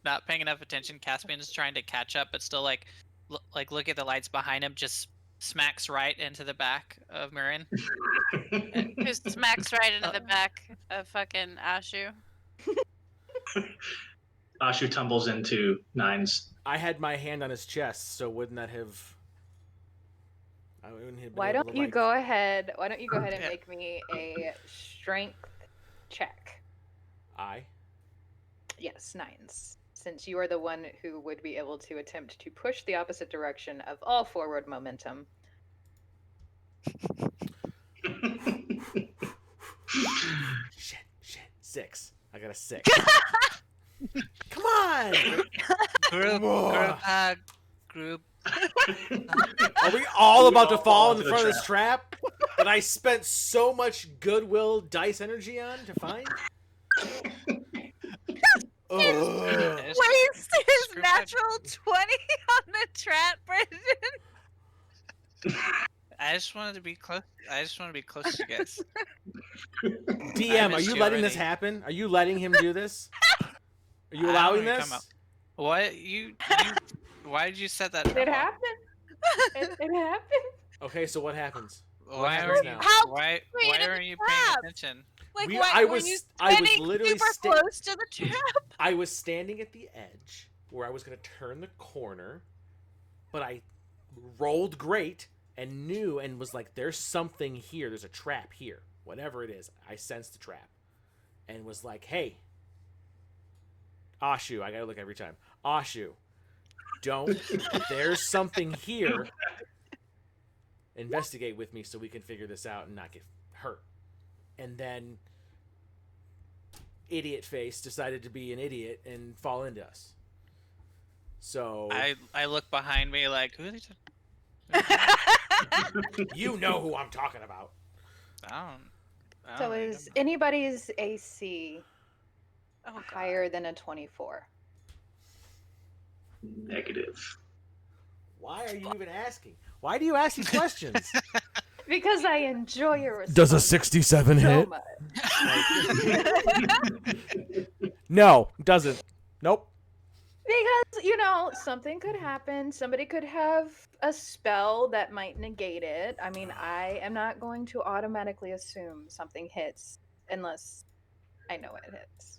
C: Not paying enough attention. Caspian is trying to catch up, but still like look at the lights behind him. Just smacks right into the back of Muirin.
E: Who smacks right into the back of fucking A.A.S.H.U?
D: A.A.S.H.U tumbles into Nine's.
A: I had my hand on his chest, so wouldn't that have? I wouldn't have been
B: Why
A: able
B: don't
A: to,
B: you
A: like...
B: go ahead? Why don't you go ahead and
C: Yeah.
B: make me a strength check? Yes, Nines. Since you are the one who would be able to attempt to push the opposite direction of all forward momentum.
A: Shit. 6. I got a 6. Come on!
C: Group.
A: Are we all about to fall in
D: into the
A: front of this trap that I spent so much goodwill dice energy on to find? Ugh.
E: Waste his
C: Screw
E: natural 20 on the trap, Brendan.
C: I just wanted to be close. I just want to be close to you guys.
A: DM, are
C: missed
A: you
C: you
A: letting this
C: already.
A: happen? Are you letting him do this? Are you
C: I don't
A: allowing
C: know what you're talking
A: this?
C: about. What you? Why did you set that?
B: It
C: trap up?
B: happened. It happened.
A: Okay, so what happens?
C: Why
A: happens
C: are you?
A: now?
E: How
C: Why
E: creative
C: aren't you
E: trap.
C: paying attention?
E: Like,
A: We-
E: why
A: I
E: were
A: was-
E: you
A: I was
E: standing
A: literally
E: super close to the trap?
A: I was standing at the edge where I was going to turn the corner, but I rolled great and knew and was like, there's something here. There's a trap here. Whatever it is, I sensed the trap and was like, hey, A.A.S.H.U, I got to look every time. A.A.S.H.U, don't. There's something here. Investigate with me so we can figure this out and not get hurt. And then idiot face decided to be an idiot and fall into us. So
C: I look behind me like, who are they talking?
A: you know who I'm talking about.
C: I don't
B: So
C: know.
B: is anybody's AC
E: Oh, God.
B: higher than a 24?
F: Negative.
A: Why are you even asking? Why do you ask these questions?
B: Because I enjoy your response.
A: Does a 67
B: so
A: hit?
B: much.
A: No, doesn't. Nope.
B: Because, you know, something could happen. Somebody could have a spell that might negate it. I mean, I am not going to automatically assume something hits unless I know it hits.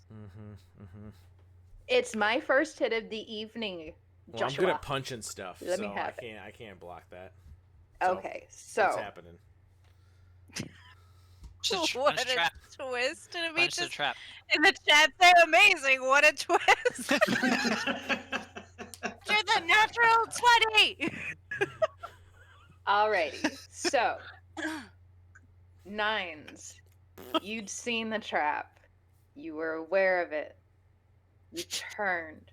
B: It's my first hit of the evening,
A: Well, I'm
B: Joshua.
A: good at punching stuff,
B: Let
A: so
B: me have
A: I can't block that.
B: Okay,
A: What's
B: so
A: happening?
E: What a twist. And
C: Punch the trap.
E: in the chat, say amazing. What a twist. You're the natural 20.
B: alrighty. So, Nines, you'd seen the trap. You were aware of it. You turned.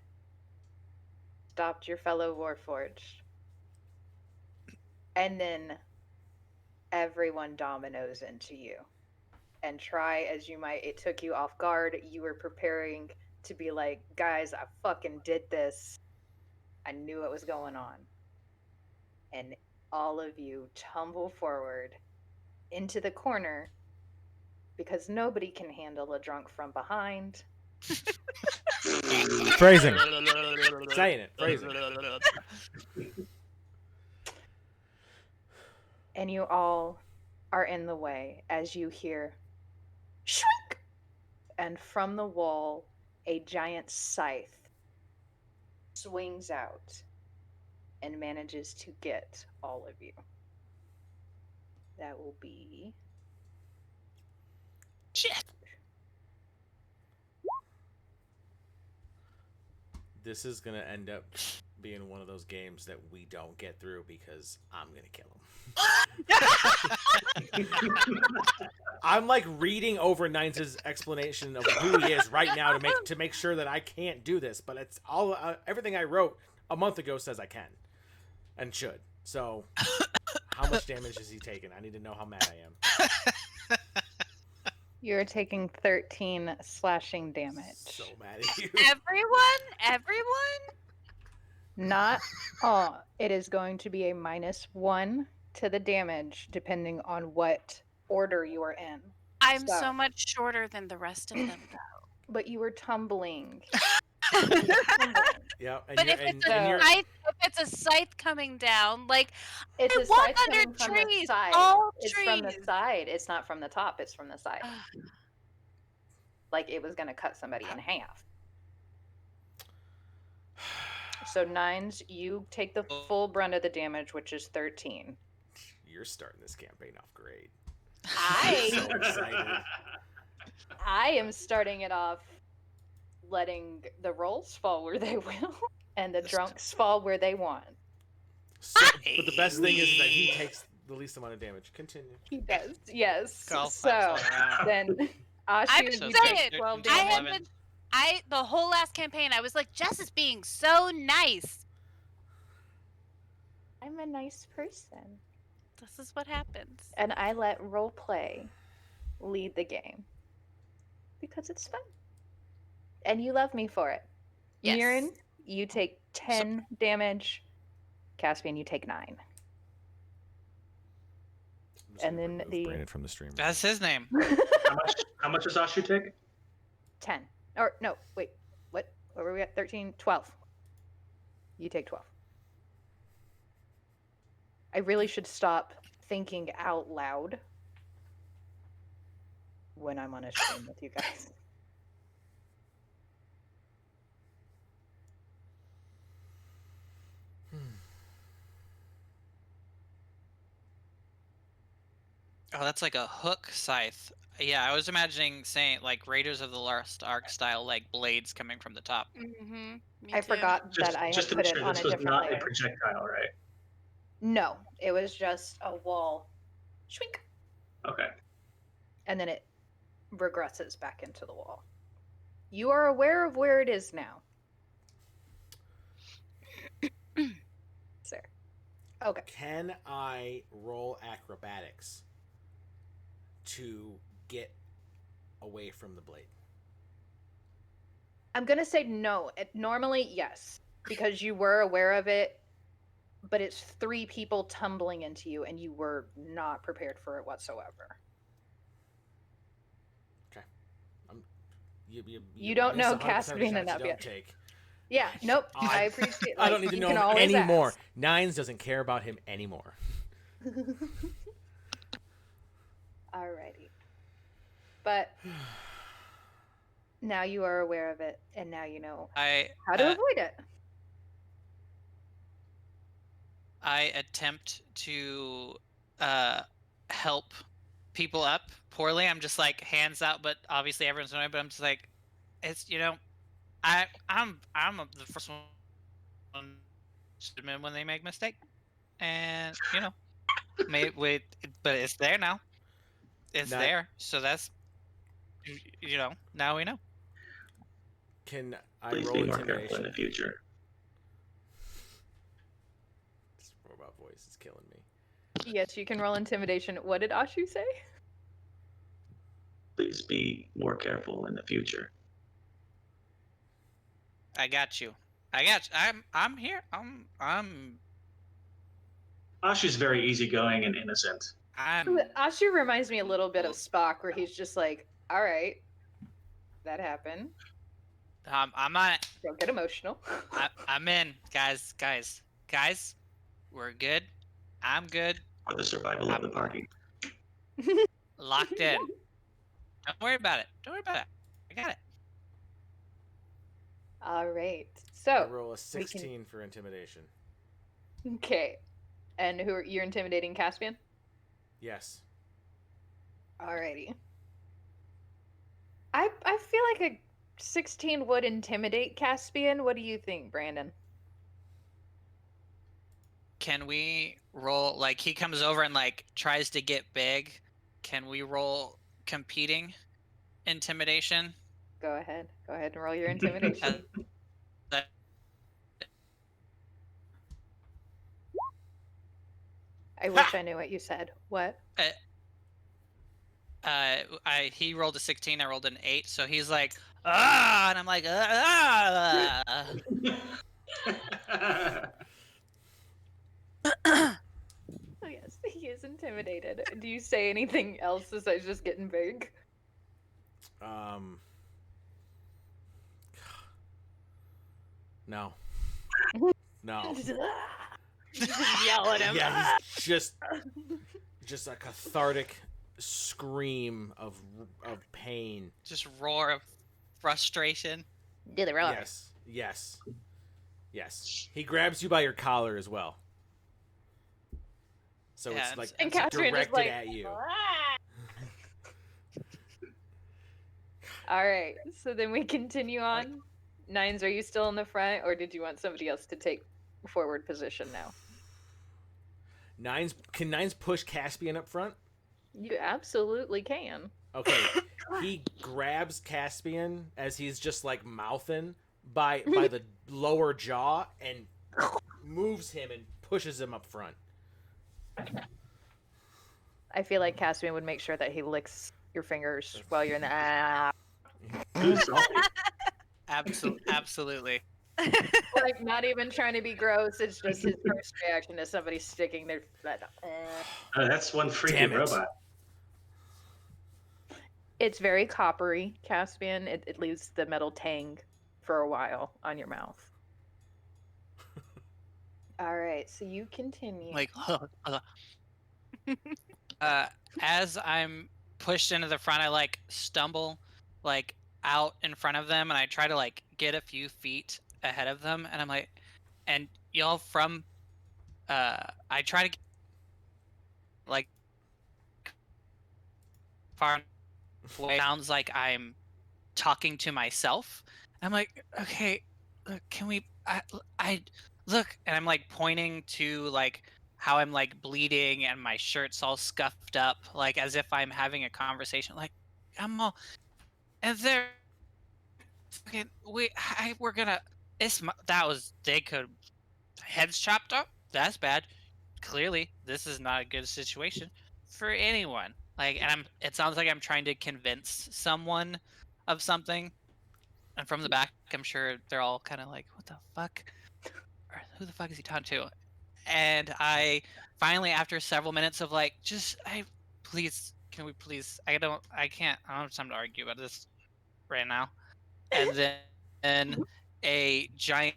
B: Stopped your fellow Warforged. And then everyone dominoes into you. And try as you might, it took you off guard. You were preparing to be like, guys, I fucking did this. I knew what was going on. And all of you tumble forward into the corner because nobody can handle a drunk from behind.
A: Phrasing. Saying it. Phrasing.
B: And you all are in the way as you hear shriek, and from the wall a giant scythe swings out and manages to get all of you. That will be
C: Shit.
A: This is gonna end up being one of those games that we don't get through because I'm gonna kill him. I'm like reading over Nines' explanation of who he is right now to make sure that I can't do this, but it's all everything I wrote a month ago says I can and should. So, how much damage is he taking? I need to know how mad I am.
B: You're taking 13 slashing damage.
A: So mad at you.
E: Everyone?
B: Not all. It is going to be a -1 to the damage, depending on what order you are in.
E: I'm so much shorter than the rest of them, though.
B: But you were tumbling.
A: Yeah, and
E: But
A: you're,
E: if it's
A: and you're,
E: a scythe coming down, like
B: It's
E: I
B: a
E: walk
B: scythe
E: under
B: coming from the
E: trees,
B: side.
E: all
B: It's
E: trees.
B: from the side. It's not from the top. It's from the side. Like it was going to cut somebody in half. So nines, you take the full brunt of the damage, which is 13.
A: You're starting this campaign off great.
B: I
A: So excited.
B: I am starting it off letting the rolls fall where they will and the drunks fall where they want.
A: So, but the best thing is that he takes the least amount of damage. Continue.
B: He does, yes.
C: Golf
B: So
C: claps all around.
B: then
E: I've
B: A.A.S.H.U,
E: been
B: you
E: saying,
B: take 12
E: I
B: damage.
E: have the whole last campaign, I was like, Jess is being so nice.
B: I'm a nice person.
E: This is what happens.
B: And I let roleplay lead the game. Because it's fun. And you love me for it.
E: Yes.
B: Muirin, you take 10 damage. Caspian, you take 9. And then
A: Brandon from the stream.
C: That's his name.
D: How much does A.A.S.H.U take?
B: 10. Or no, wait. What were we at? 13? 12. You take 12. I really should stop thinking out loud when I'm on a stream with you guys.
C: Oh, that's like a hook scythe. Yeah, I was imagining saying like Raiders of the Lost Ark style, like blades coming from the top.
E: Mm-hmm.
B: I forgot that I had put it on a
D: this was
B: different
D: not
B: layer.
D: a projectile, right?
B: No, it was just a wall. Shwink.
D: Okay.
B: And then it regresses back into the wall. You are aware of where it is now. Sir. Okay.
A: Can I roll acrobatics to get away from the blade?
B: I'm going to say no. Normally, yes, because you were aware of it, but it's 3 people tumbling into you, and you were not prepared for it whatsoever.
A: Okay.
B: You don't know
A: 100%
B: Caspian
A: shots
B: enough
A: you don't
B: yet.
A: take.
B: Yeah, nope. I appreciate.
A: I don't need to know him anymore. Nines doesn't care about him anymore.
B: Alrighty. But now you are aware of it, and now you know how to avoid it.
C: I attempt to help people up poorly. I'm just like hands out, but obviously everyone's knowing. But I'm just like, it's I'm the first one to admit when they make a mistake, and wait, but it's there now. It's there, so that's now we know.
A: Can I
F: Please
A: roll
F: be more careful in
A: intimidation?
F: the future.
A: This robot voice is killing me.
B: Yes, you can roll intimidation. What did A.A.S.H.U say?
F: Please be more careful in the future.
C: I got you. I'm here. I'm.
D: A.A.S.H.U's very easygoing and innocent.
B: A.A.S.H.U reminds me a little bit of Spock, where he's just like, all right, that happened.
C: I'm on it.
B: Don't get emotional.
C: I'm in, guys. We're good. I'm good.
F: For the survival of the party.
C: Locked in. Don't worry about it. I got it.
B: All right.
A: I
B: So
A: roll a 16 for intimidation.
B: okay, and who are you're intimidating Caspian?
A: Yes.
B: Alrighty. I feel like a 16 would intimidate Caspian. What do you think, Brandon?
C: Can we roll like he comes over and like tries to get big? Can we roll competing intimidation?
B: Go ahead. Go ahead and roll your intimidation. I wish I knew what you said. What?
C: he rolled a 16, I rolled an 8, so he's like, ah, and I'm like, ah.
B: Oh yes, he is intimidated. Do you say anything else besides just getting big?
A: No. No.
B: Just yell at him.
A: Yeah, he's just a cathartic scream of pain.
C: Just roar of frustration.
B: Do the roar.
A: Yes. He grabs you by your collar as well. So
C: Yeah,
A: it's like
B: and
A: it's
B: Caspian
A: directed
B: just like,
A: at you.
B: All right, so then we continue on. Nines, are you still in the front, or did you want somebody else to take forward position now?
A: Can Nines push Caspian up front?
B: You absolutely can.
A: Okay. He grabs Caspian as he's just like mouthing by the lower jaw and moves him and pushes him up front.
B: I feel like Caspian would make sure that he licks your fingers while you're in the
C: Absolutely.
B: like not even trying to be gross. It's just his first reaction to somebody sticking their.
F: That's one freaking
A: Damn it.
F: robot.
B: It's very coppery, Caspian. It leaves the metal tang for a while on your mouth. All right, so you continue.
C: Like, as I'm pushed into the front, I like stumble like out in front of them, and I try to like get a few feet ahead of them, and I'm like, and y'all from, I try to like far away. Sounds like I'm talking to myself. I'm like, okay, can we? I look, and I'm like pointing to like how I'm like bleeding and my shirt's all scuffed up, like as if I'm having a conversation. Like I'm all, and they're fucking we're gonna. They could heads chopped up. That's bad. Clearly, this is not a good situation for anyone. Like, and it sounds like I'm trying to convince someone of something. And from the back, I'm sure they're all kind of like, what the fuck? Or who the fuck is he talking to? And I finally, after several minutes of like, please, can we please? I don't have time to argue about this right now. And then a giant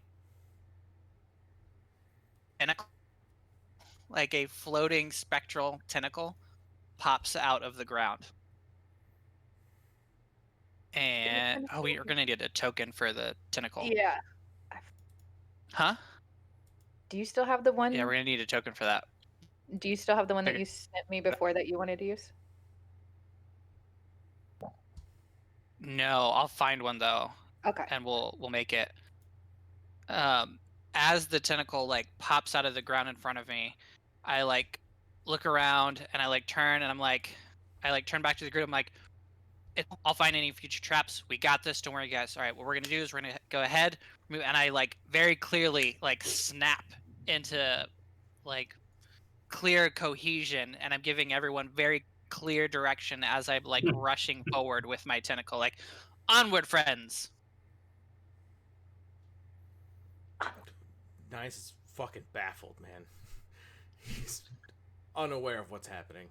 C: tentacle, like a floating spectral tentacle, pops out of the ground. And we're gonna need a token for the tentacle.
B: Yeah.
C: Huh?
B: Do you still have the one?
C: Yeah, we're gonna need a token for that.
B: Do you still have the one that
C: Okay.
B: you sent me before that you wanted to use?
C: No, I'll find one though.
B: Okay.
C: And we'll make it. As the tentacle like pops out of the ground in front of me, I like look around and I like turn and I like turn back to the group. I'm like, I'll find any future traps. We got this. Don't worry, guys. All right, what we're gonna do is we're gonna go ahead, and I like very clearly like snap into like clear cohesion, and I'm giving everyone very clear direction as I'm like rushing forward with my tentacle, like onward, friends.
A: Nice is fucking baffled, man. He's unaware of what's happening.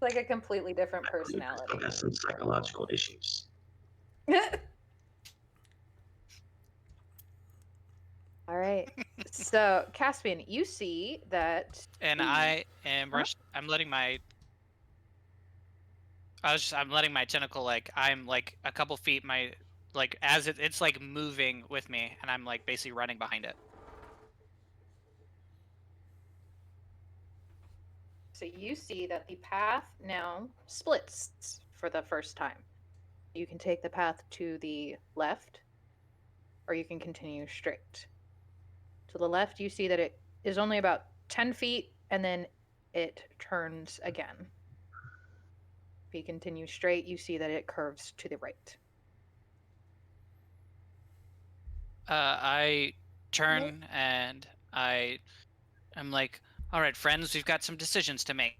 B: Like a completely different personality.
F: He has some psychological issues.
B: All right. So, Caspian, you see that.
C: And I am I'm letting my tentacle like I'm like a couple feet like as it's like moving with me, and I'm like basically running behind it.
B: So you see that the path now splits for the first time. You can take the path to the left, or you can continue straight. To the left, you see that it is only about 10 feet, and then it turns again. If you continue straight, you see that it curves to the right.
C: I turn and I'm like, all right, friends, we've got some decisions to make.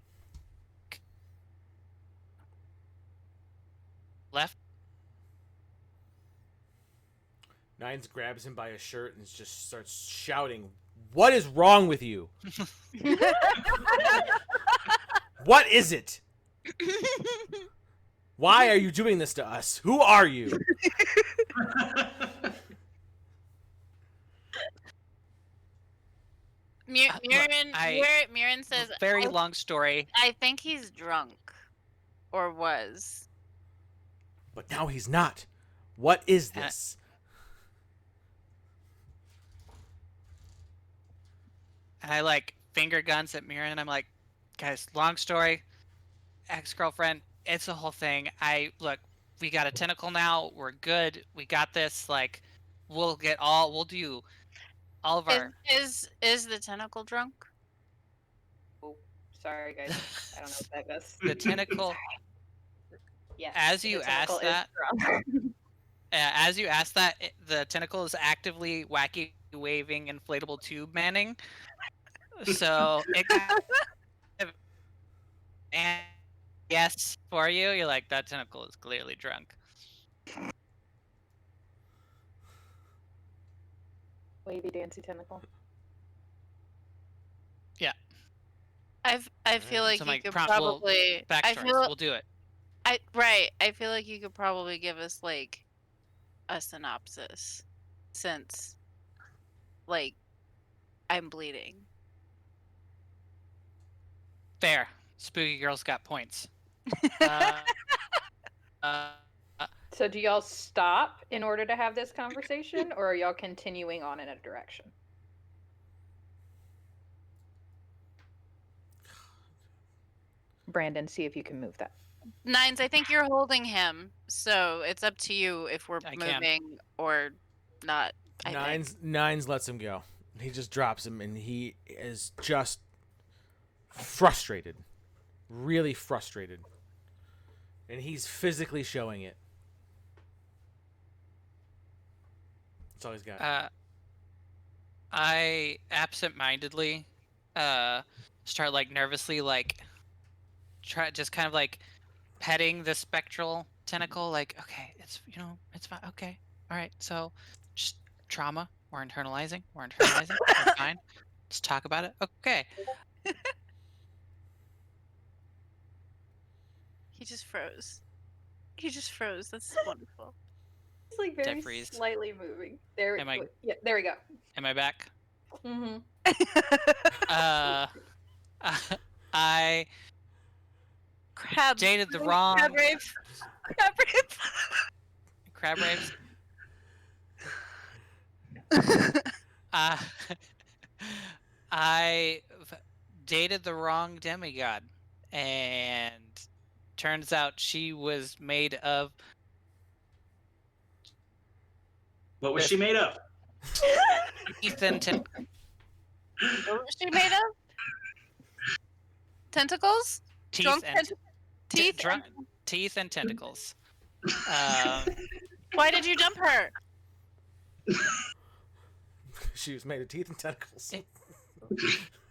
C: left.
A: Nines grabs him by his shirt and just starts shouting, "What is wrong with you? What is it? Why are you doing this to us? Who are you?"
E: Muirin says,
C: Very long story.
E: I think he's drunk. Or was.
A: But now he's not. What is this?
C: And I like finger guns at Muirin, and I'm like, guys, long story. Ex-girlfriend, it's a whole thing. We got a tentacle now. We're good. We got this. Like, we'll do all of our.
E: Is the tentacle drunk?
B: Oh, sorry, guys. I don't know what that does.
C: The tentacle.
B: Yes.
C: As you ask that, the tentacle is actively wacky waving inflatable tube manning. So it kind of, and yes for you. You're like, that tentacle is clearly drunk.
B: Wavy dancy tentacle.
C: Yeah.
E: I feel like
C: So,
E: you
C: like,
E: could
C: prompt- we'll-
E: probably.
C: We'll do it.
E: I feel like you could probably give us like a synopsis, since like I'm bleeding.
C: Fair. Spooky girl's got points.
B: So do y'all stop in order to have this conversation, or are y'all continuing on in a direction? Brandon, see if you can move that.
E: Nines, I think you're holding him, so it's up to you if we're
C: I can.
E: moving or not. I think.
A: Nines lets him go. He just drops him, and he is just frustrated. Really frustrated. And he's physically showing it. That's all he's got.
C: I absent-mindedly start like nervously just kind of like petting the spectral tentacle, like, okay, it's fine, okay, all right, so just trauma, we're internalizing, we're fine, let's talk about it, okay.
E: He just froze. That's wonderful.
B: It's like very
C: Dead freeze.
B: slightly moving. There.
C: Am I-
B: Yeah, there we go.
C: Am I back?
B: Mm-hmm.
C: I
E: Crab.
C: dated the wrong
E: Crab rape.
C: crab rapes. I dated the wrong demigod, and turns out she was made of.
F: What was she made of?
C: Ethan.
E: What was she made of? Tentacles?
C: Teeth
E: Drunk
C: and
E: Teeth?
C: teeth and tentacles.
E: Why did you dump her?
A: She was made of teeth and tentacles.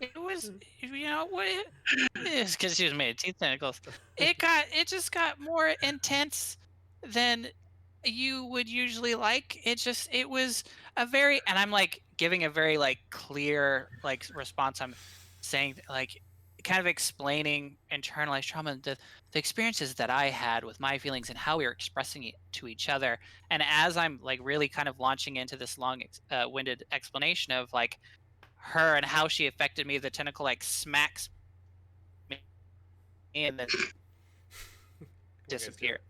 C: It was, what it is, because she was made of teeth tentacles. It just got more intense than you would usually like. It was a very, and I'm like giving a very like clear like response. I'm saying like kind of explaining internalized trauma, the experiences that I had with my feelings and how we were expressing it to each other. And as I'm like really kind of launching into this long winded explanation of like her and how she affected me, the tentacle like smacks me and then disappears.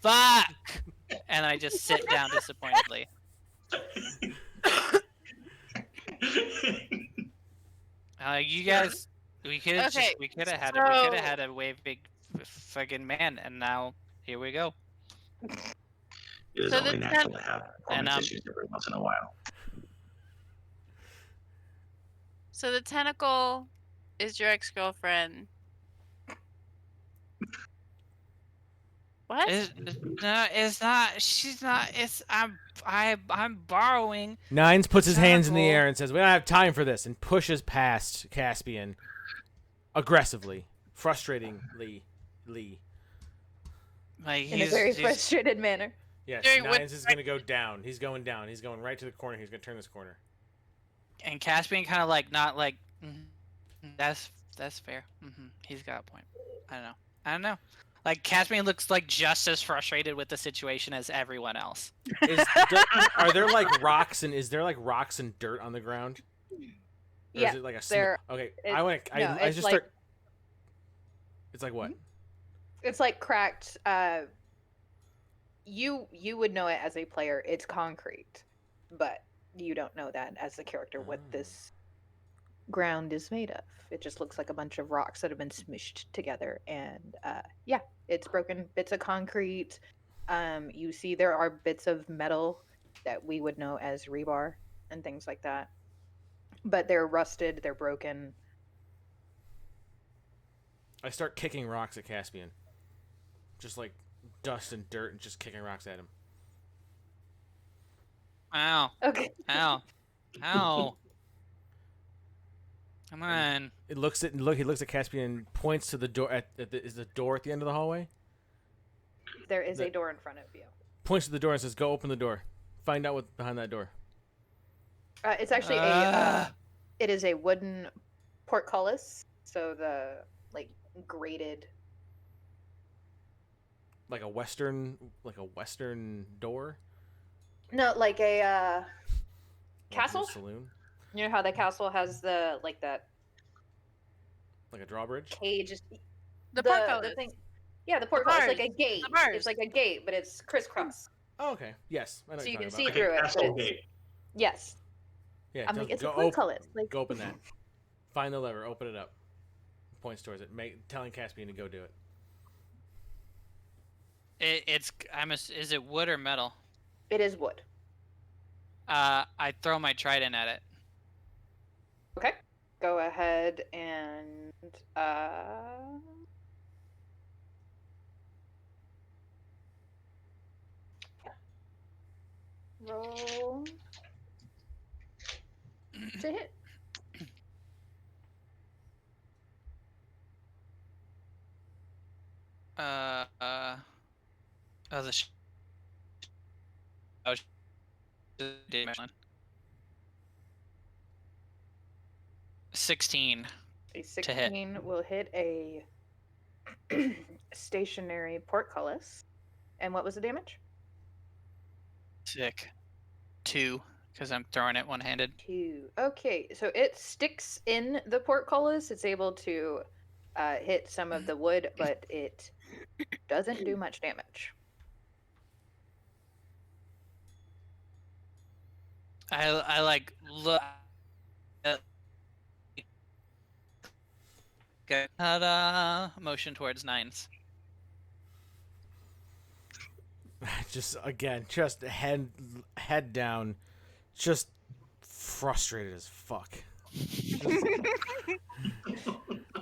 C: Fuck! And I just sit down disappointedly. You guys, we could have had a way big fucking man, and now here we go.
F: It is
E: So
F: only
E: the
F: natural to have
C: And,
F: performance issues every once in a while.
E: So the tentacle is your ex-girlfriend. What?
C: No, it's not. She's not. I'm borrowing.
A: Nines puts his hands in the
C: Tentacle.
A: air and says, "We don't have time for this," and pushes past Caspian aggressively, frustratingly.
C: Like
B: in a very frustrated manner.
A: Yes,
E: During what-
A: Nines is going to go down. He's going down. He's going right to the corner. He's going to turn this corner.
C: And Caspian kind of like not like. That's fair. He's got a point. I don't know. Like Caspian looks like just as frustrated with the situation as everyone else.
A: Are there like rocks and dirt on the ground? Or
B: Yeah,
A: is it like a
B: there.
A: okay?
B: It's
A: just
B: like,
A: start. It's like what?
B: It's like cracked. You would know it as a player. It's concrete, but you don't know that as the character what this ground is made of. It just looks like a bunch of rocks that have been smushed together, and yeah, it's broken bits of concrete. You see there are bits of metal that we would know as rebar and things like that, but they're rusted, they're broken.
A: I start kicking rocks at Caspian, just like dust and dirt, and just kicking rocks at him.
C: Ow!
B: Okay.
C: Ow! Ow! Come on!
A: He looks at Caspian, points to the door. Is the door at the end of the hallway?
B: There is a door in front of you.
A: Points to the door and says, "Go open the door. Find out what's behind that door."
B: It's actually it is a wooden portcullis, so the grated,
A: like a western door.
B: no, like a castle.
A: Like a saloon.
B: You know how the castle has that
A: Like a drawbridge.
B: cage?
E: The portcullis.
B: thing. Yeah, the portcullis. It's like a
E: bars.
B: gate.
E: The bars.
B: It's like a gate, but it's crisscross,
A: Oh, okay. Yes, I know
B: so
A: what
B: you
A: you're
B: can see
A: talking
B: through it.
D: Castle
B: but it's-
D: gate.
B: Yes,
A: about. Yeah,
B: I'm like, it's a
A: go
B: portcullis. Like,
A: Go open that. Find the lever. Open it up. Points towards it. Telling Caspian to go do it.
C: Is it wood or metal?
B: it is wood.
C: I throw my trident at it.
B: Okay, go ahead and roll to hit.
C: Damage line. 16.
B: A
C: To hit.
B: 16 will hit a stationary portcullis. And what was the damage?
C: Sick. 2, because I'm throwing it one-handed.
B: 2. Okay, so it sticks in the portcullis. It's able to hit some of the wood, but it doesn't do much damage.
C: I like look. Okay. Ta-da! Motion towards Nines.
A: Just head down, just frustrated as fuck.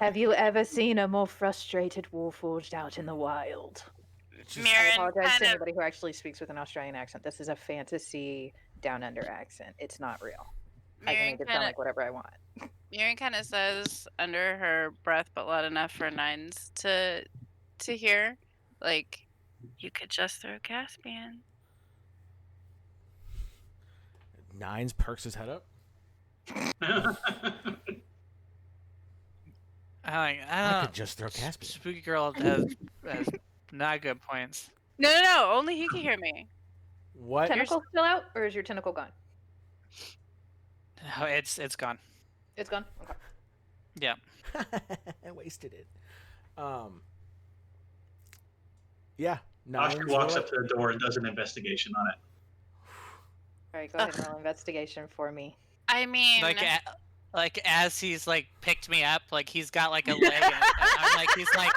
B: Have you ever seen a more frustrated warforged out in the wild? I
E: Muirin
B: apologize
E: kind
B: to
E: of
B: anybody who actually speaks with an Australian accent. This is a fantasy down under accent. It's not real. I can make it sound like whatever I want.
E: Muirin kind of says under her breath, but loud enough for Nines to hear, like, you could just throw Caspian.
A: Nines perks his head up. I could just throw Caspian.
C: Spooky Girl has not good points.
E: No, only he can hear me.
A: What?
B: Tentacle still out, or is your tentacle gone?
C: No, it's gone.
B: It's gone? Okay.
C: Yeah.
A: I wasted it. Yeah.
D: Oscar walks up to the door and does an investigation on it.
B: All right, go ahead and roll investigation for me.
E: I mean,
C: Like as he's like picked me up, like he's got like a leg, and I'm like he's like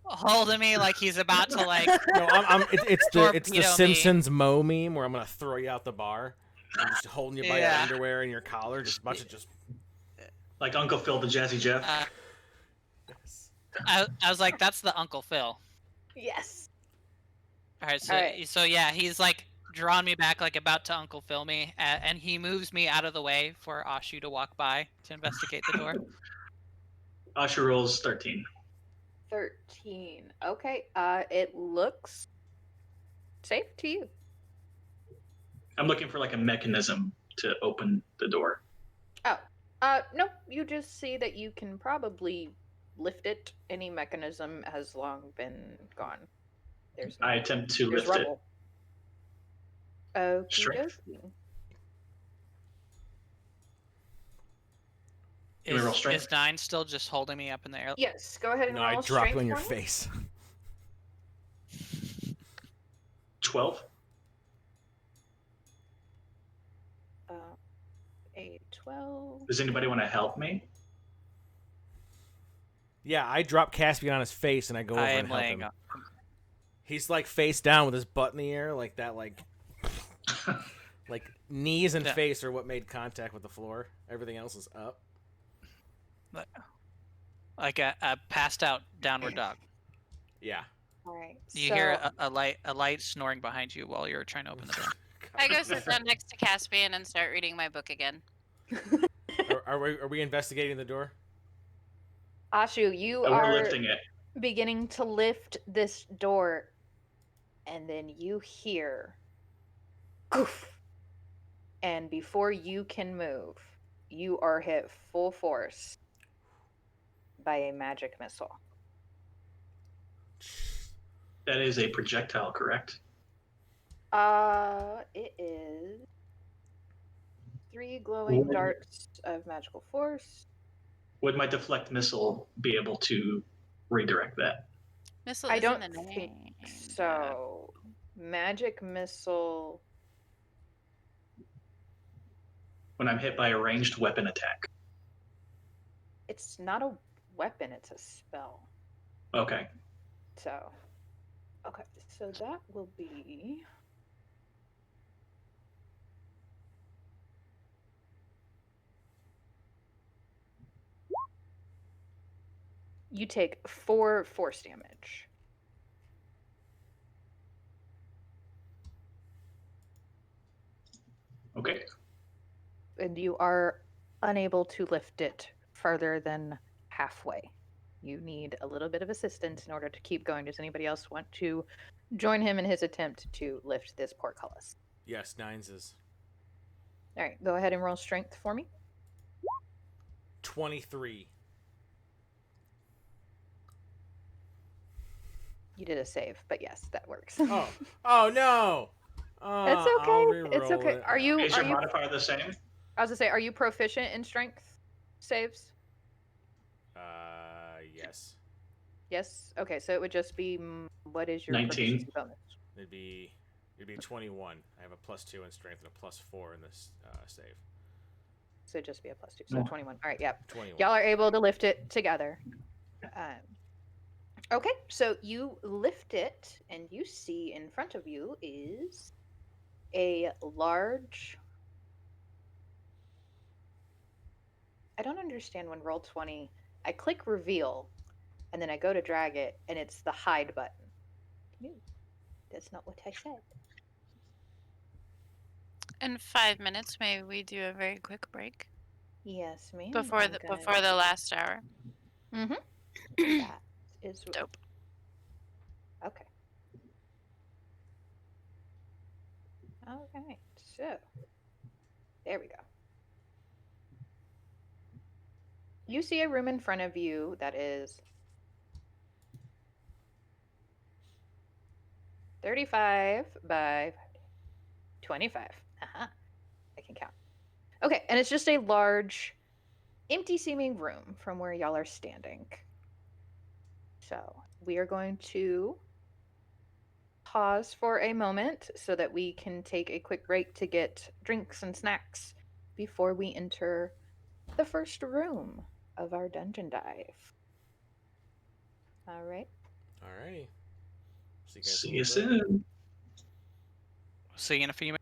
C: holding me like he's about to like.
A: No, it's the
C: torpedo me.
A: Simpsons Moe meme where I'm gonna throw you out the bar. I'm just holding you by your
C: Yeah.
A: underwear and your collar, just a bunch of just.
D: Like Uncle Phil the Jazzy Jeff.
C: I was like, that's the Uncle Phil.
B: Yes.
C: All right, so yeah, he's like drawn me back, like about to Uncle Phil me, and he moves me out of the way for A.A.S.H.U to walk by to investigate the door.
D: Usher rolls 13.
B: 13. Okay. It looks safe to you.
D: I'm looking for like a mechanism to open the door.
B: Oh. No, you just see that you can probably lift it. Any mechanism has long been gone. There's no.
D: I attempt to
B: There's
D: lift
B: rubble. Okie
D: Strength.
B: dokie.
D: Can we roll strength?
C: Is 9 still just holding me up in the air?
B: Yes, go ahead and
A: No,
B: roll
A: I drop
B: strength
A: you on your
B: for me.
A: face.
D: 12.
B: A 12.
D: Does anybody want to help me?
A: Yeah, I drop Caspian on his face and I go over
C: I
A: and
C: am
A: help
C: laying
A: him.
C: up.
A: He's like face down with his butt in the air, like that, like knees and
C: Yeah.
A: face are what made contact with the floor. Everything else is up.
C: Like a passed out downward dog.
A: Yeah.
B: All right.
C: You
B: so,
C: hear a light snoring behind you while you're trying to open the door.
E: I go sit down next to Caspian and start reading my book again.
A: Are we investigating the door?
B: A.A.S.H.U, you
D: We're
B: are
D: lifting it.
B: beginning to lift this door, and then you hear goof. And before you can move, you are hit full force by a magic missile.
D: That is a projectile, correct?
B: It is 3 glowing darts of magical force.
D: Would my deflect missile be able to redirect that?
E: Missile
B: I
E: is
B: don't
E: in the
B: think
E: name.
B: so. Magic missile.
D: When I'm hit by a ranged weapon attack.
B: It's not a weapon, it's a spell.
D: Okay.
B: So, okay, so that will be. You take 4 force damage.
D: Okay.
B: And you are unable to lift it further than halfway. You need a little bit of assistance in order to keep going. Does anybody else want to join him in his attempt to lift this portcullis?
A: Yes, 9s is
B: All right, go ahead and roll strength for me.
A: 23.
B: You did a save, but yes, that works.
A: Oh no!
B: It's okay.
A: I'll
B: It's
A: reroll
B: okay.
A: it.
B: Are you?
D: Is
B: Are
D: your
B: you?
D: modifier the same?
B: I was gonna say, are you proficient in strength saves?
A: Yes.
B: Yes. Okay, so it would just be what is your
D: 19.
B: proficiency bonus?
A: It'd be 21. I have a +2 in strength and a +4 in this save.
B: So it'd just be a +2. So 21. All right. Yep.
A: 21.
B: Y'all are able to lift it together. Okay, so you lift it, and you see in front of you is a large. I don't understand when Roll20. I click reveal, and then I go to drag it, and it's the hide button. No, that's not what I said.
E: In 5 minutes, maybe we do a very quick break
B: Yes, ma'am.
E: before the last hour.
B: Mm-hmm. That is
E: Dope.
B: Okay. All right. So there we go. You see a room in front of you that is 35 by 25. I can count. Okay, and it's just a large, empty seeming room from where y'all are standing. So we are going to pause for a moment so that we can take a quick break to get drinks and snacks before we enter the first room of our dungeon dive. All right.
A: Alrighty. See you guys.
D: See
A: in a
D: you
A: little bit.
D: soon.
C: See you in a few minutes.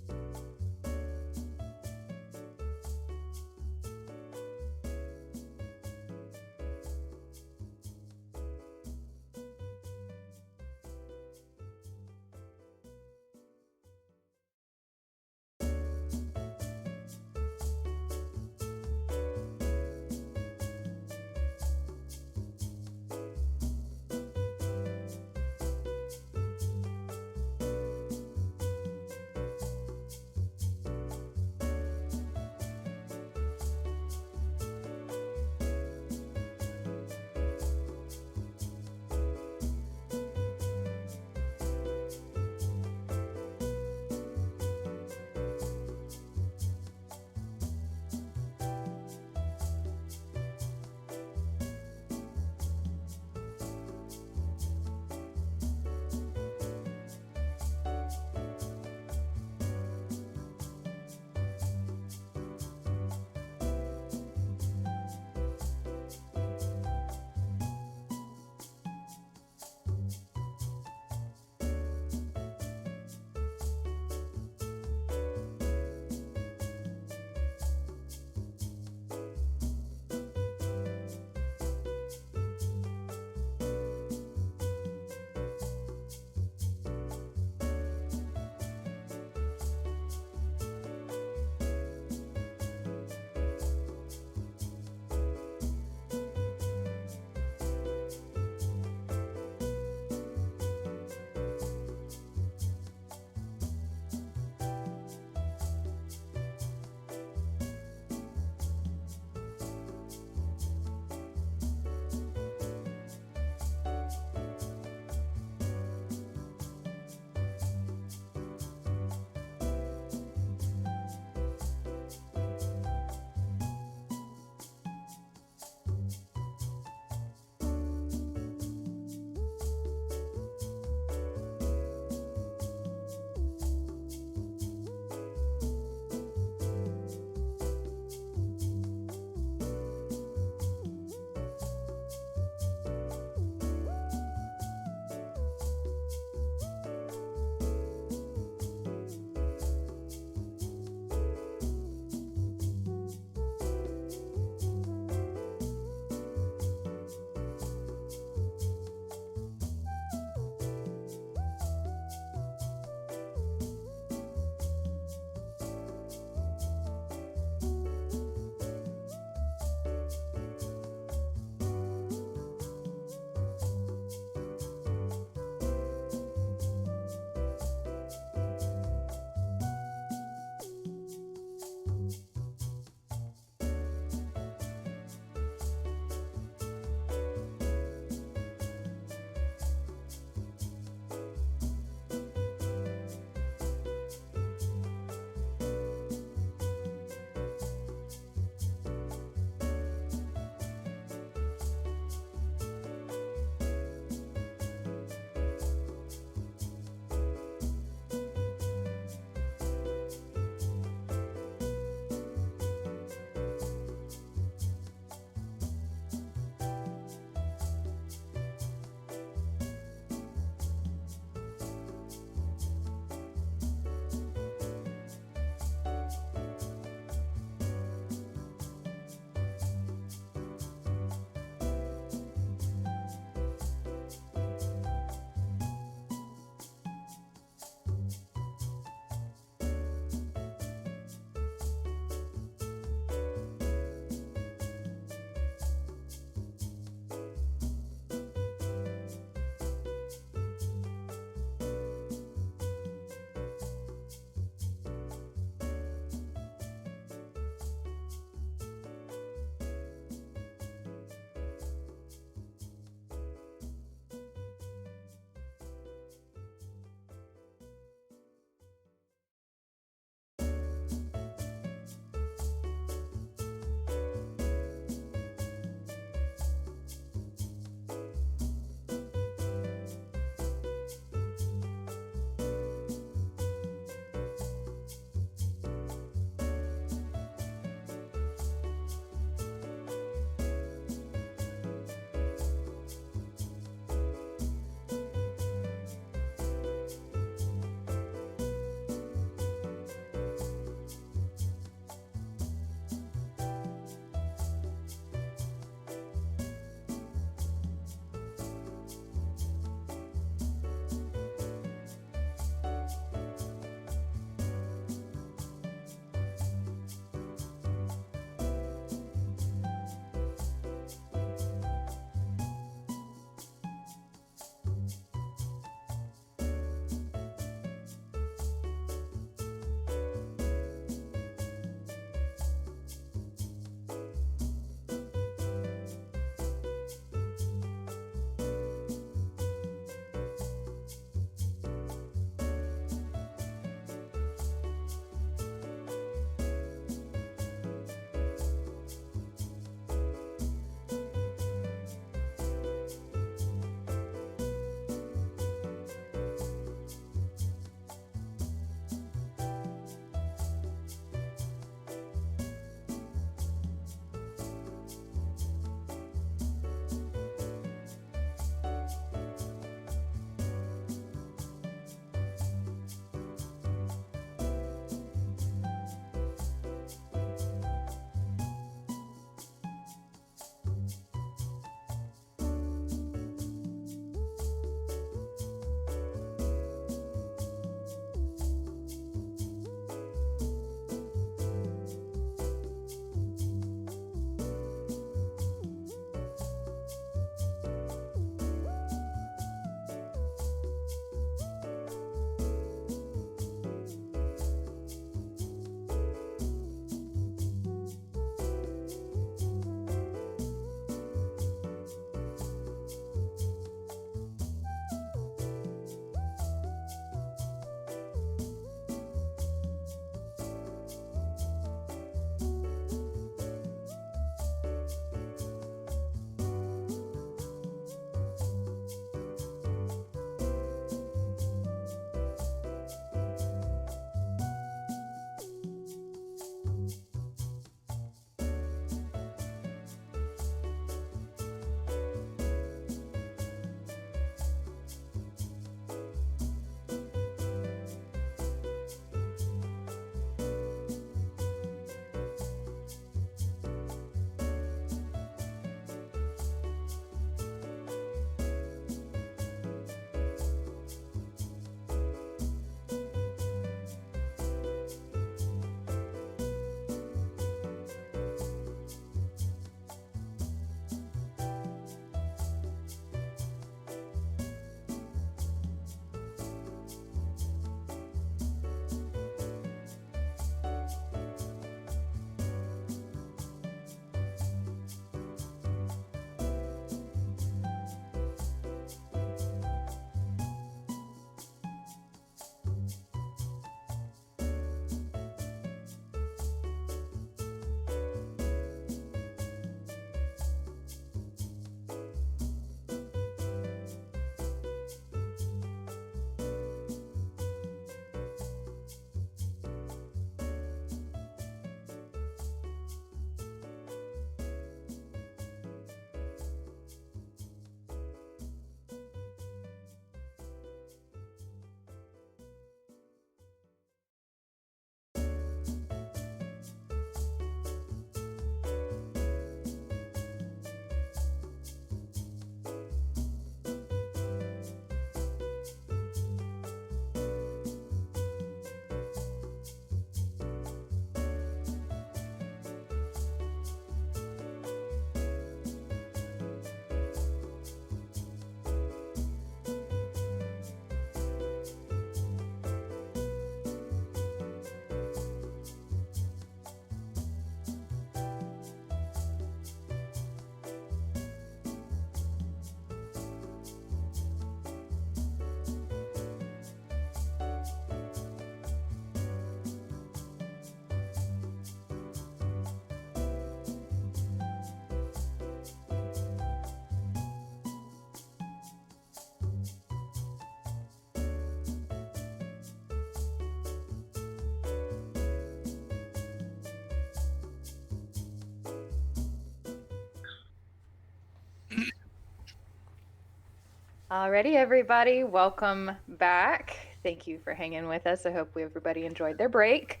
B: Alrighty, everybody, welcome back. Thank you for hanging with us. I hope everybody enjoyed their break.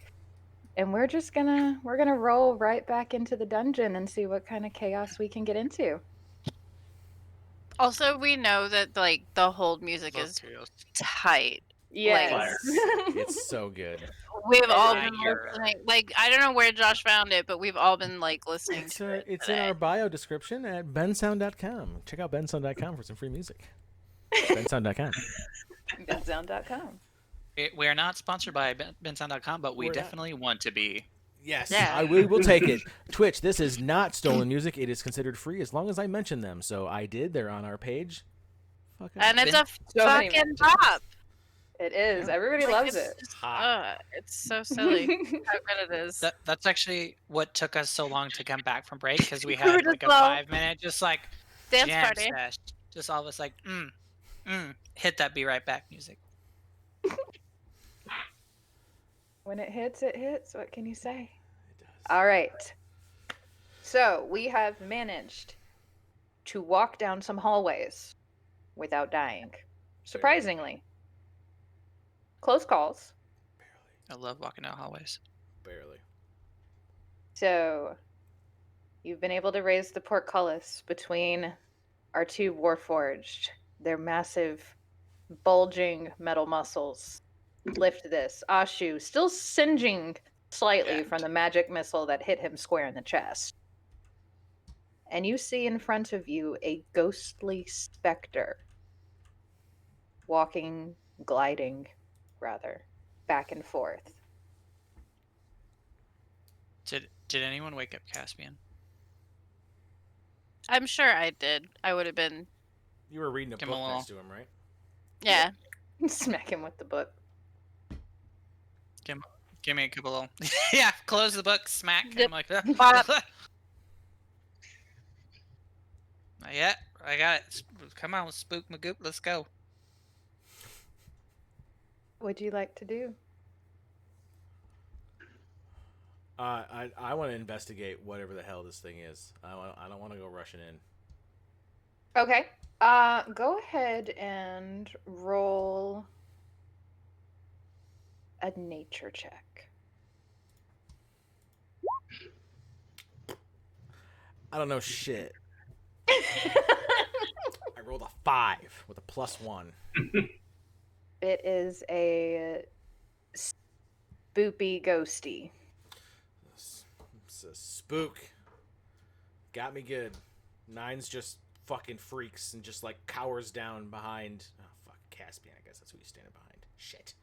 B: And we're gonna roll right back into the dungeon and see what kind of chaos we can get into.
E: Also, we know that like the hold music
C: Love
E: is
C: chaos.
E: tight.
B: Yes.
D: Fire.
A: It's so good.
E: We've all been
C: Fire.
E: listening. Like, I don't know where Josh found it, but we've all been like listening
A: It's
E: to it.
A: it's in
E: today.
A: our bio description at bensound.com. Check out bensound.com for some free music. bensound.com.
B: Bensound.com.
C: We are not sponsored by bensound.com, but we
A: We're not.
C: definitely want to be.
A: Yes,
E: Yeah.
A: we will take it. Twitch, this is not stolen music. It is considered free as long as I mention them. So I did. They're on our page. Fuck it.
E: And it's a
B: So many
E: fucking
B: mentions.
E: pop.
B: It is.
A: Yeah.
B: Everybody
E: Like,
B: loves
E: it's
B: it.
E: just-
A: Hot.
E: it's so silly how good it is.
C: That's actually what took us so long to come back from break, because we
E: We were
C: had
E: just
C: like a
E: all-
C: 5-minute just like
E: Dance
C: jam
E: party.
C: sesh. Just all of us like, hit that be right back music.
B: When it hits, it hits. What can you say?
A: It does.
B: All right. So we have managed to walk down some hallways without dying. Surprisingly. Close calls.
C: I love walking down hallways.
A: Barely.
B: So you've been able to raise the portcullis between our two Warforged. Their massive, bulging metal muscles lift this. A.A.S.H.U still singeing slightly from the magic missile that hit him square in the chest. And you see in front of you a ghostly specter gliding, back and forth.
C: Did anyone wake up Caspian?
E: I'm sure I did. I would have been.
A: You were reading a
C: Give him
A: book
C: a little-
A: next to him, right?
E: Yeah.
B: Smack him with the book.
C: Give me a couple little. Yeah, close the book, smack.
E: Yep.
C: I'm like,
E: Bop.
C: not yet. I got it. Come on, spook Magoop. Let's go.
B: What'd you like to do?
A: I want to investigate whatever the hell this thing is. I don't want to go rushing in.
B: Okay. Go ahead and roll a nature check.
A: I don't know shit. I rolled a 5 with a +1.
B: It is a spoopy ghosty.
A: It's a spook. Got me good. 9's just fucking freaks and just like cowers down behind. Oh fuck, Caspian. I guess that's who he's standing behind. Shit.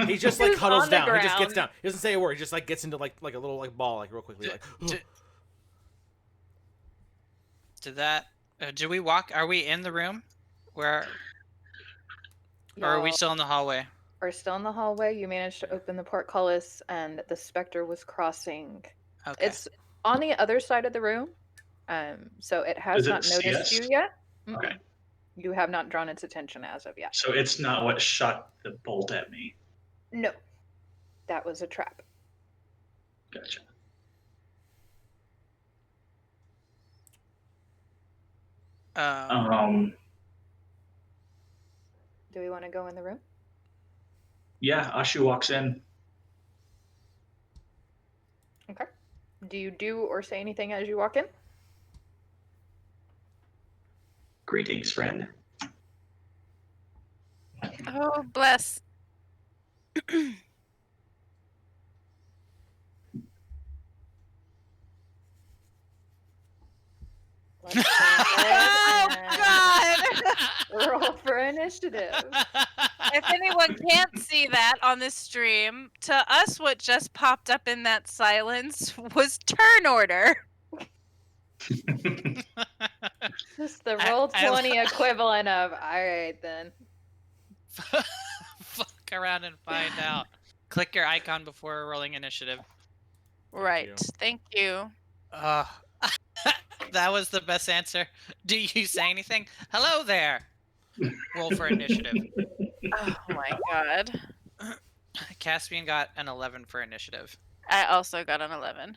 A: He just like
B: He's
A: huddles
B: on the
A: down. He just gets
B: ground.
A: down. He doesn't say a word. He just like gets into like a little like ball like real quickly.
C: Did that? Do we walk? Are we in the room? Where? Or are we
B: Y'all
C: still in the hallway?
B: are still in the hallway. You managed to open the portcullis, and the specter was crossing.
C: Okay.
B: It's on the other side of the room, so it has
D: Does it
B: not
D: see
B: noticed
D: us?
B: you yet.
D: Okay.
B: You have not drawn its attention as of yet.
D: So it's not what shot the bolt at me.
B: No, that was a trap.
D: Gotcha.
B: Do we want to go in the room?
D: Yeah, A.A.S.H.U walks in.
B: Okay. Do you do or say anything as you walk in?
F: Greetings, friend.
E: Oh, bless.
B: Let's go
E: Oh,
B: ahead
E: God.
B: and roll for initiative.
E: If anyone can't see that on the stream, to us, what just popped up in that silence was turn order.
B: Just the
C: I-
B: roll
C: I
B: 20 equivalent of, all right then.
C: Fuck around and find out. Click your icon before rolling initiative.
E: Right.
A: you.
E: Thank you.
C: That was the best answer. Do you say anything? Hello there. Roll for initiative.
E: Oh my God.
C: Caspian got an 11 for initiative.
E: I also got an 11.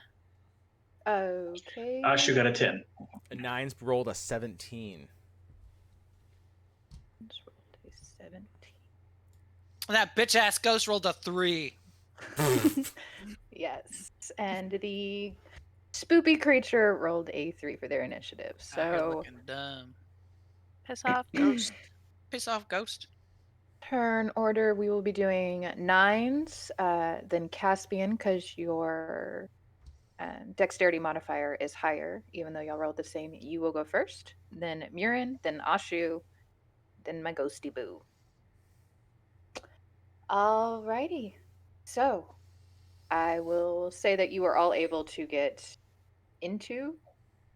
B: Okay.
D: A.A.S.H.U got a 10.
A: A 9's rolled a 17.
C: That bitch ass ghost rolled a 3.
B: Yes. And the spoopy creature rolled a 3 for their initiative.
C: Out here
B: So
C: looking dumb.
E: Piss off, ghost.
C: Piss off, ghost.
B: turn order, we will be doing 9s. Then Caspian, because your dexterity modifier is higher, even though y'all rolled the same, you will go first. Then Muirin, then A.A.S.H.U, then my ghosty boo. Alrighty. So I will say that you are all able to get into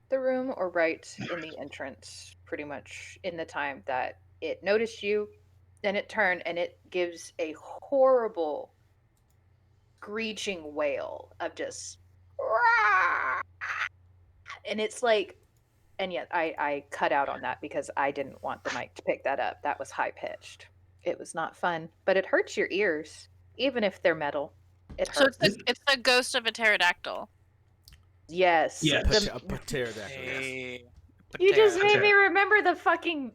B: the room or right in the entrance, pretty much in the time that it noticed you. Then it turned and it gives a horrible screeching wail of just and it's like, and yet I cut out on that because I didn't want the mic to pick that up. That was high pitched. It was not fun, but it hurts your ears, even if they're metal. It
E: So
B: hurts.
E: it's the ghost of a pterodactyl.
B: Yes.
D: Yes.
A: A pterodactyl.
C: Hey.
B: You just
C: Potato.
B: made me remember the fucking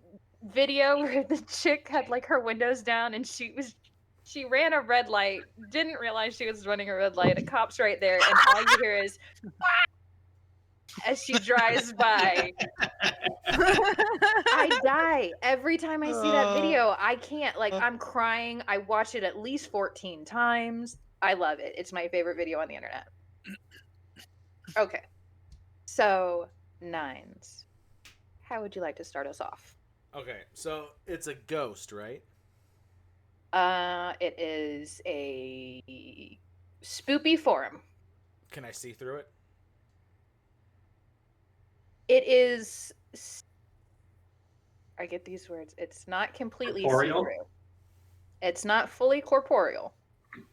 B: video where the chick had like her windows down and she ran a red light, didn't realize she was running a red light. A cop's right there, and all you hear is as she drives by. I die every time I see that video. I can't, like, I'm crying. I watch it at least 14 times. I love it. It's my favorite video on the internet. Okay. So, 9s. How would you like to start us off?
A: Okay, so it's a ghost, right?
B: It is a spoopy form.
A: Can I see through it?
B: It is. I get these words. It's not completely
D: Corporeal?
B: see-through. It's not fully corporeal,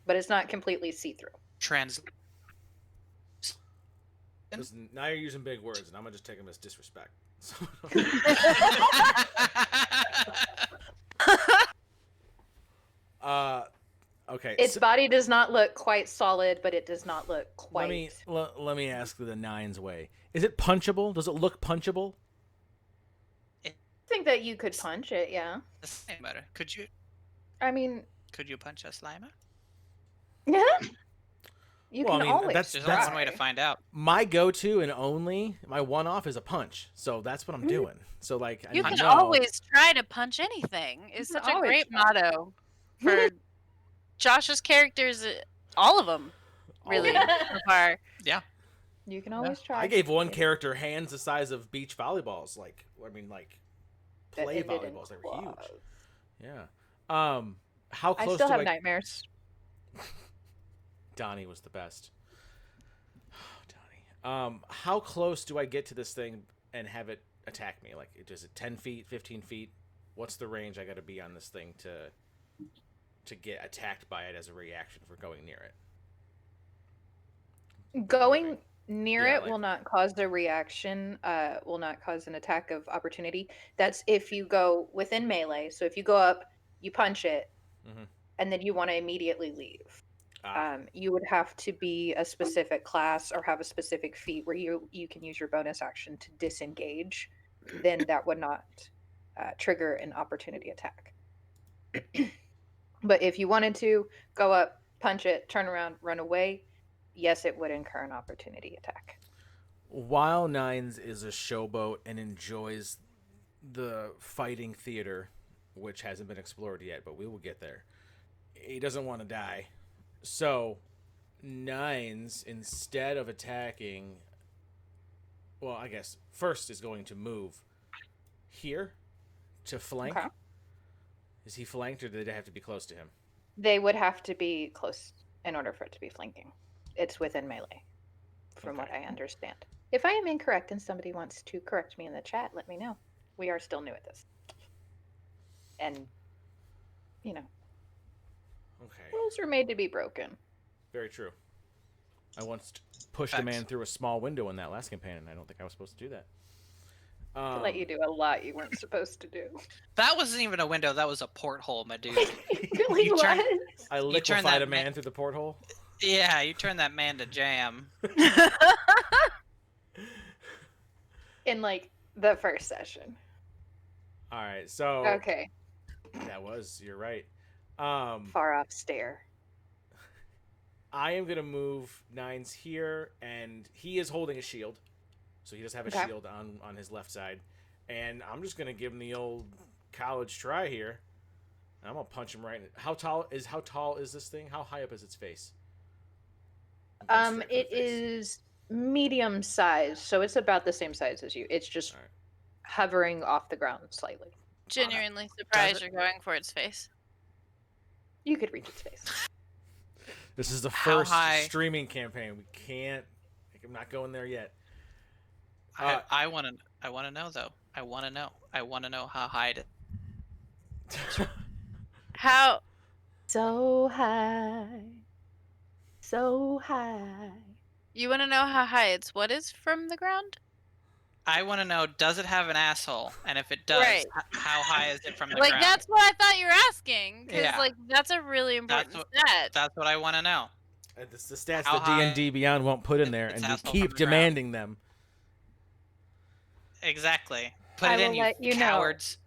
B: but it's not completely see-through.
A: Listen, now you're using big words, and I'm gonna just take them as disrespect. So- okay.
B: Its body does not look quite solid, but it does not look quite.
A: Let me ask the 9's way. Is it punchable? Does it look punchable?
B: I think that you could punch it, yeah.
C: The Slimer. Could you punch a Slimer?
B: Yeah. You
A: Well,
B: can
A: I mean,
B: always.
A: that's-
C: There's
B: try.
C: only one way to find out.
A: My go-to and only, my one-off is a punch. So that's what I'm doing. So like,
E: You
A: I
E: can
A: know-
E: always try to punch anything. It's
B: You can
E: such a
B: always
E: great
B: try.
E: motto for Josh's characters. All of them, really, so far.
C: Yeah.
B: You can always try.
A: I gave one character hands the size of beach volleyballs. Like,
B: That
A: play
B: ended in
A: volleyballs. They were huge.
B: claws.
A: Yeah. How
B: I
A: close
B: still
A: do
B: have nightmares.
A: Donnie was the best. Donnie. How close do I get to this thing and have it attack me? Like, is it 10 feet, 15 feet? What's the range I got to be on this thing to get attacked by it as a reaction for going near it?
B: Going near
A: Yeah,
B: it
A: like-
B: will not cause a reaction, will not cause an attack of opportunity. That's if you go within melee. So if you go up, you punch it,
A: Mhm.
B: and then you want to immediately leave.
A: Ah,
B: You would have to be a specific class or have a specific feat where you can use your bonus action to disengage. Then that would not trigger an opportunity attack. But if you wanted to go up, punch it, turn around, run away, yes, it would incur an opportunity attack.
A: while Nines is a showboat and enjoys the fighting theater, which hasn't been explored yet, but we will get there, he doesn't want to die. So, Nines, instead of attacking, well, I guess first is going to move here to flank.
B: Okay.
A: Is he flanked, or do they have to be close to him?
B: They would have to be close in order for it to be flanking. It's within melee, from what I understand. If I am incorrect and somebody wants to correct me in the chat, let me know. We are still new at this. And,
A: Okay,
B: rules are made to be broken.
A: very true. I once pushed a man through a small window in that last campaign, and I don't think I was supposed to do that.
B: To let you do a lot you weren't supposed to do.
C: That wasn't even a window. That was a porthole, my dude.
B: It really
C: You turn-
B: was.
A: I
C: turn
A: liquefied
C: that
A: a man through the porthole.
C: Yeah, you turned that man to jam.
B: In, like, the first session.
A: All right, so
B: Okay.
A: that was, you're right.
B: Far off stare.
A: I am gonna move Nines here, and he is holding a shield, so he does have a
B: Okay.
A: shield on his left side, and I'm just gonna give him the old college try here. I'm gonna punch him right. How tall is this thing? How high up is its face? I'm going straight for the
B: It
A: face.
B: is medium size, so it's about the same size as you. It's just
A: All right.
B: hovering off the ground slightly.
E: Genuinely surprised you're going for its face.
B: You could reach its face.
A: This is the
C: How
A: first
C: high?
A: streaming campaign. We can't. I'm not going there yet.
C: I want to know though. I want to know how high it is.
E: How?
B: So high. So high.
E: You want to know how high its what is from the ground?
C: I want to know, does it have an asshole? And if it does,
E: Right.
C: how high is it from the
E: Like
C: ground?
E: that's what I thought you were asking, because
C: Yeah.
E: like that's a really important stat.
C: That's what I want to know.
A: It's the stats
C: How
A: that D&D
C: high
A: Beyond won't put in
C: is
A: there,
C: its
A: and we
C: asshole
A: keep
C: from the ground?
A: demanding them.
C: Exactly. Put
B: I
C: it in,
B: will
C: you
B: let you know.
C: cowards.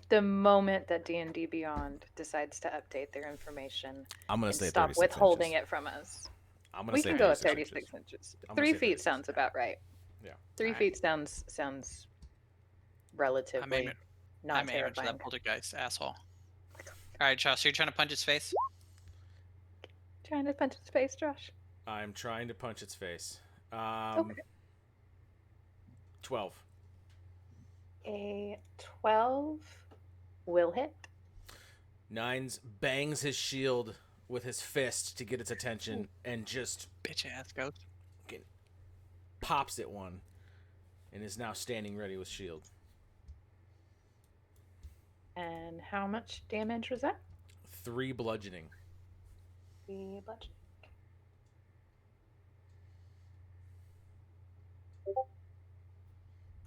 B: The moment that D&D Beyond decides to update their information
A: I'm gonna
B: and
A: say
B: stop
A: 36
B: withholding
A: inches.
B: it from us,
A: I'm gonna
B: we
A: say
B: can go with
A: 36
B: 36
A: inches.
B: inches.
A: I'm gonna
B: 3
A: say
B: feet
A: 36.
B: sounds about right.
A: Yeah.
B: 3
C: Alright.
B: feet sounds relatively not
C: I'm aiming for
B: terrifying.
C: that poltergeist asshole. Alright, Josh, so you're trying to punch its face?
B: Trying to punch its face, Josh.
A: I'm trying to punch its face.
B: Okay.
A: 12.
B: A 12 will hit.
A: Nines bangs his shield with his fist to get its attention and just
C: Bitch ass ghost.
A: pops it one and is now standing ready with shield.
B: And how much damage was that?
A: 3 bludgeoning.
B: 3 bludgeoning.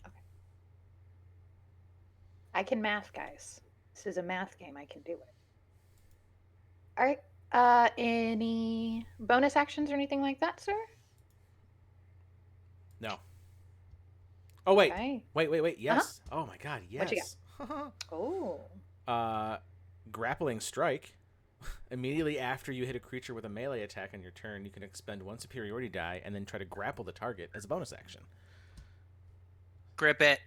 B: Okay. I can math, guys. This is a math game. I can do it. All right. Any bonus actions or anything like that, sir?
A: No. Oh wait.
B: Okay.
A: Wait. Yes. Oh my god,
B: What you
A: yes.
B: Oh.
A: Grappling strike. Immediately after you hit a creature with a melee attack on your turn, you can expend 1 superiority die and then try to grapple the target as a bonus action.
C: Grip it.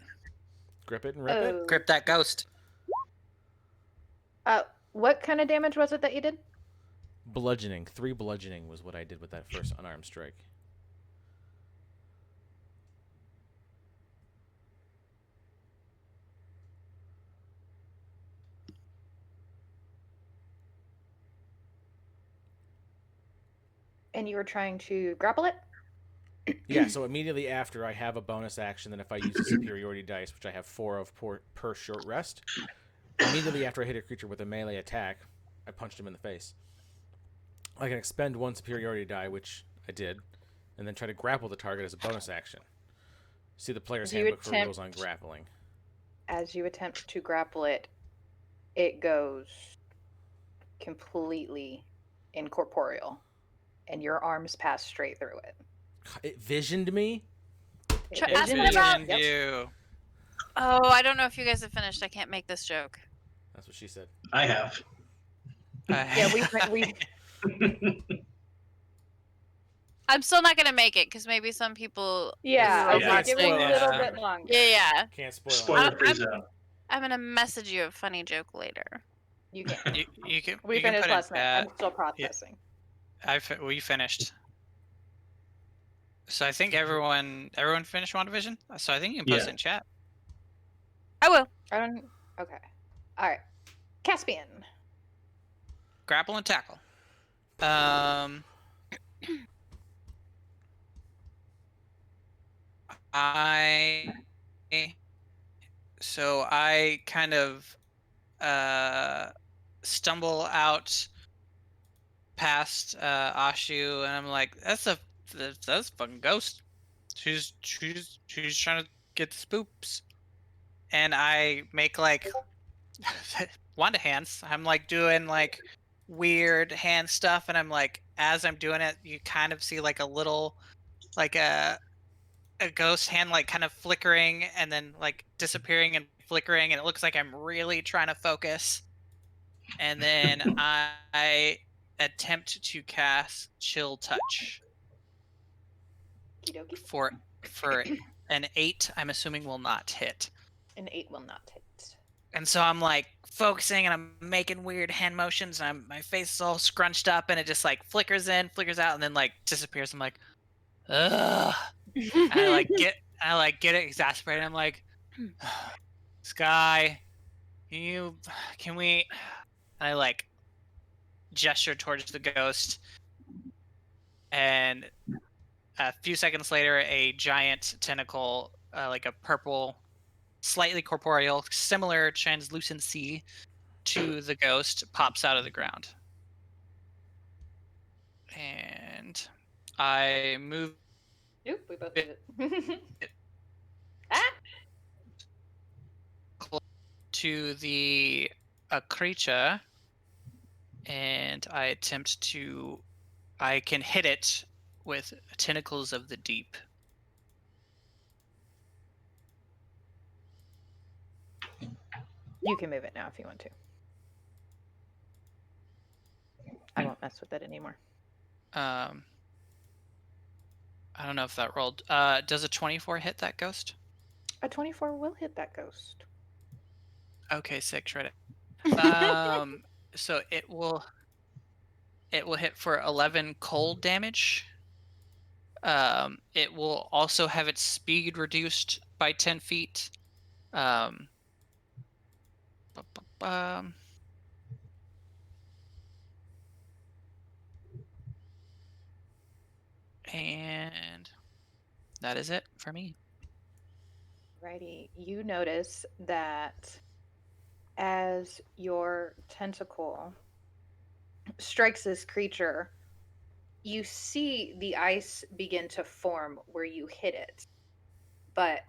A: Grip it and rip it.
B: Oh.
C: Grip that ghost.
B: What kind of damage was it that you did?
A: Bludgeoning. 3 bludgeoning was what I did with that first unarmed strike.
B: And you were trying to grapple it?
A: Yeah, so immediately after I have a bonus action, then if I use a superiority dice, which I have 4 of per short rest, immediately after I hit a creature with a melee attack, I punched him in the face. I can expend 1 superiority die, which I did, and then try to grapple the target as a bonus action. See the player's
B: Do you
A: handbook for
B: attempt-
A: rules on grappling.
B: As you attempt to grapple it, it goes completely incorporeal, and your arms pass straight through it.
A: It visioned me?
B: It
E: Ask
B: visioned
E: me
B: you.
E: about-
B: Yep.
C: you.
E: Oh, I don't know if you guys have finished. I can't make this joke.
A: That's what she said.
D: I have.
B: Yeah, we
E: I'm still not gonna make it because maybe some people.
B: yeah, I
A: Yeah,
B: think give it a
A: spoiler.
B: little
C: Yeah.
B: bit longer.
E: Yeah.
A: Can't spoil
D: Spoiler
A: it.
D: free zone.
E: I'm gonna message you a funny joke later.
B: You can.
C: You can.
B: We
C: you can
B: finished
C: put it,
B: last night. I'm still processing.
C: we finished. So I think everyone finished WandaVision. So I think you can post
D: Yeah.
C: it in chat.
E: I will.
B: I don't. Okay. All right. Caspian.
C: Grapple and tackle. I kind of stumble out past A.A.S.H.U, and I'm like, that's a fucking ghost. She's trying to get the spoops, and I make like Wanda hands. I'm like doing like weird hand stuff, and I'm like, as I'm doing it, you kind of see like a little, like a ghost hand like kind of flickering and then like disappearing and flickering, and it looks like I'm really trying to focus. and then I attempt to cast Chill Touch
B: Okey-dokey.
C: for an 8. I'm assuming will not hit.
B: An 8 will not hit.
C: And so I'm like focusing and I'm making weird hand motions and my face is all scrunched up and it just like flickers in, flickers out, and then like disappears. I'm like, ugh. And I get it exasperated. I'm like, Sky, can we? And I like gesture towards the ghost, and a few seconds later, a giant tentacle, like a purple, slightly corporeal, similar translucency to the ghost, pops out of the ground. And I move
B: Nope, we both did it. Ah!
C: to the creature, and I attempt to. I can hit it with Tentacles of the Deep.
B: You can move it now if you want to. I won't mess with it anymore.
C: I don't know if that rolled. Does a 24 hit that ghost?
B: A 24 will hit that ghost.
C: Okay, sick. Shred it. So it will hit for 11 cold damage. It will also have its speed reduced by 10 feet. And that is it for me.
B: Righty, you notice that as your tentacle strikes this creature, you see the ice begin to form where you hit it. But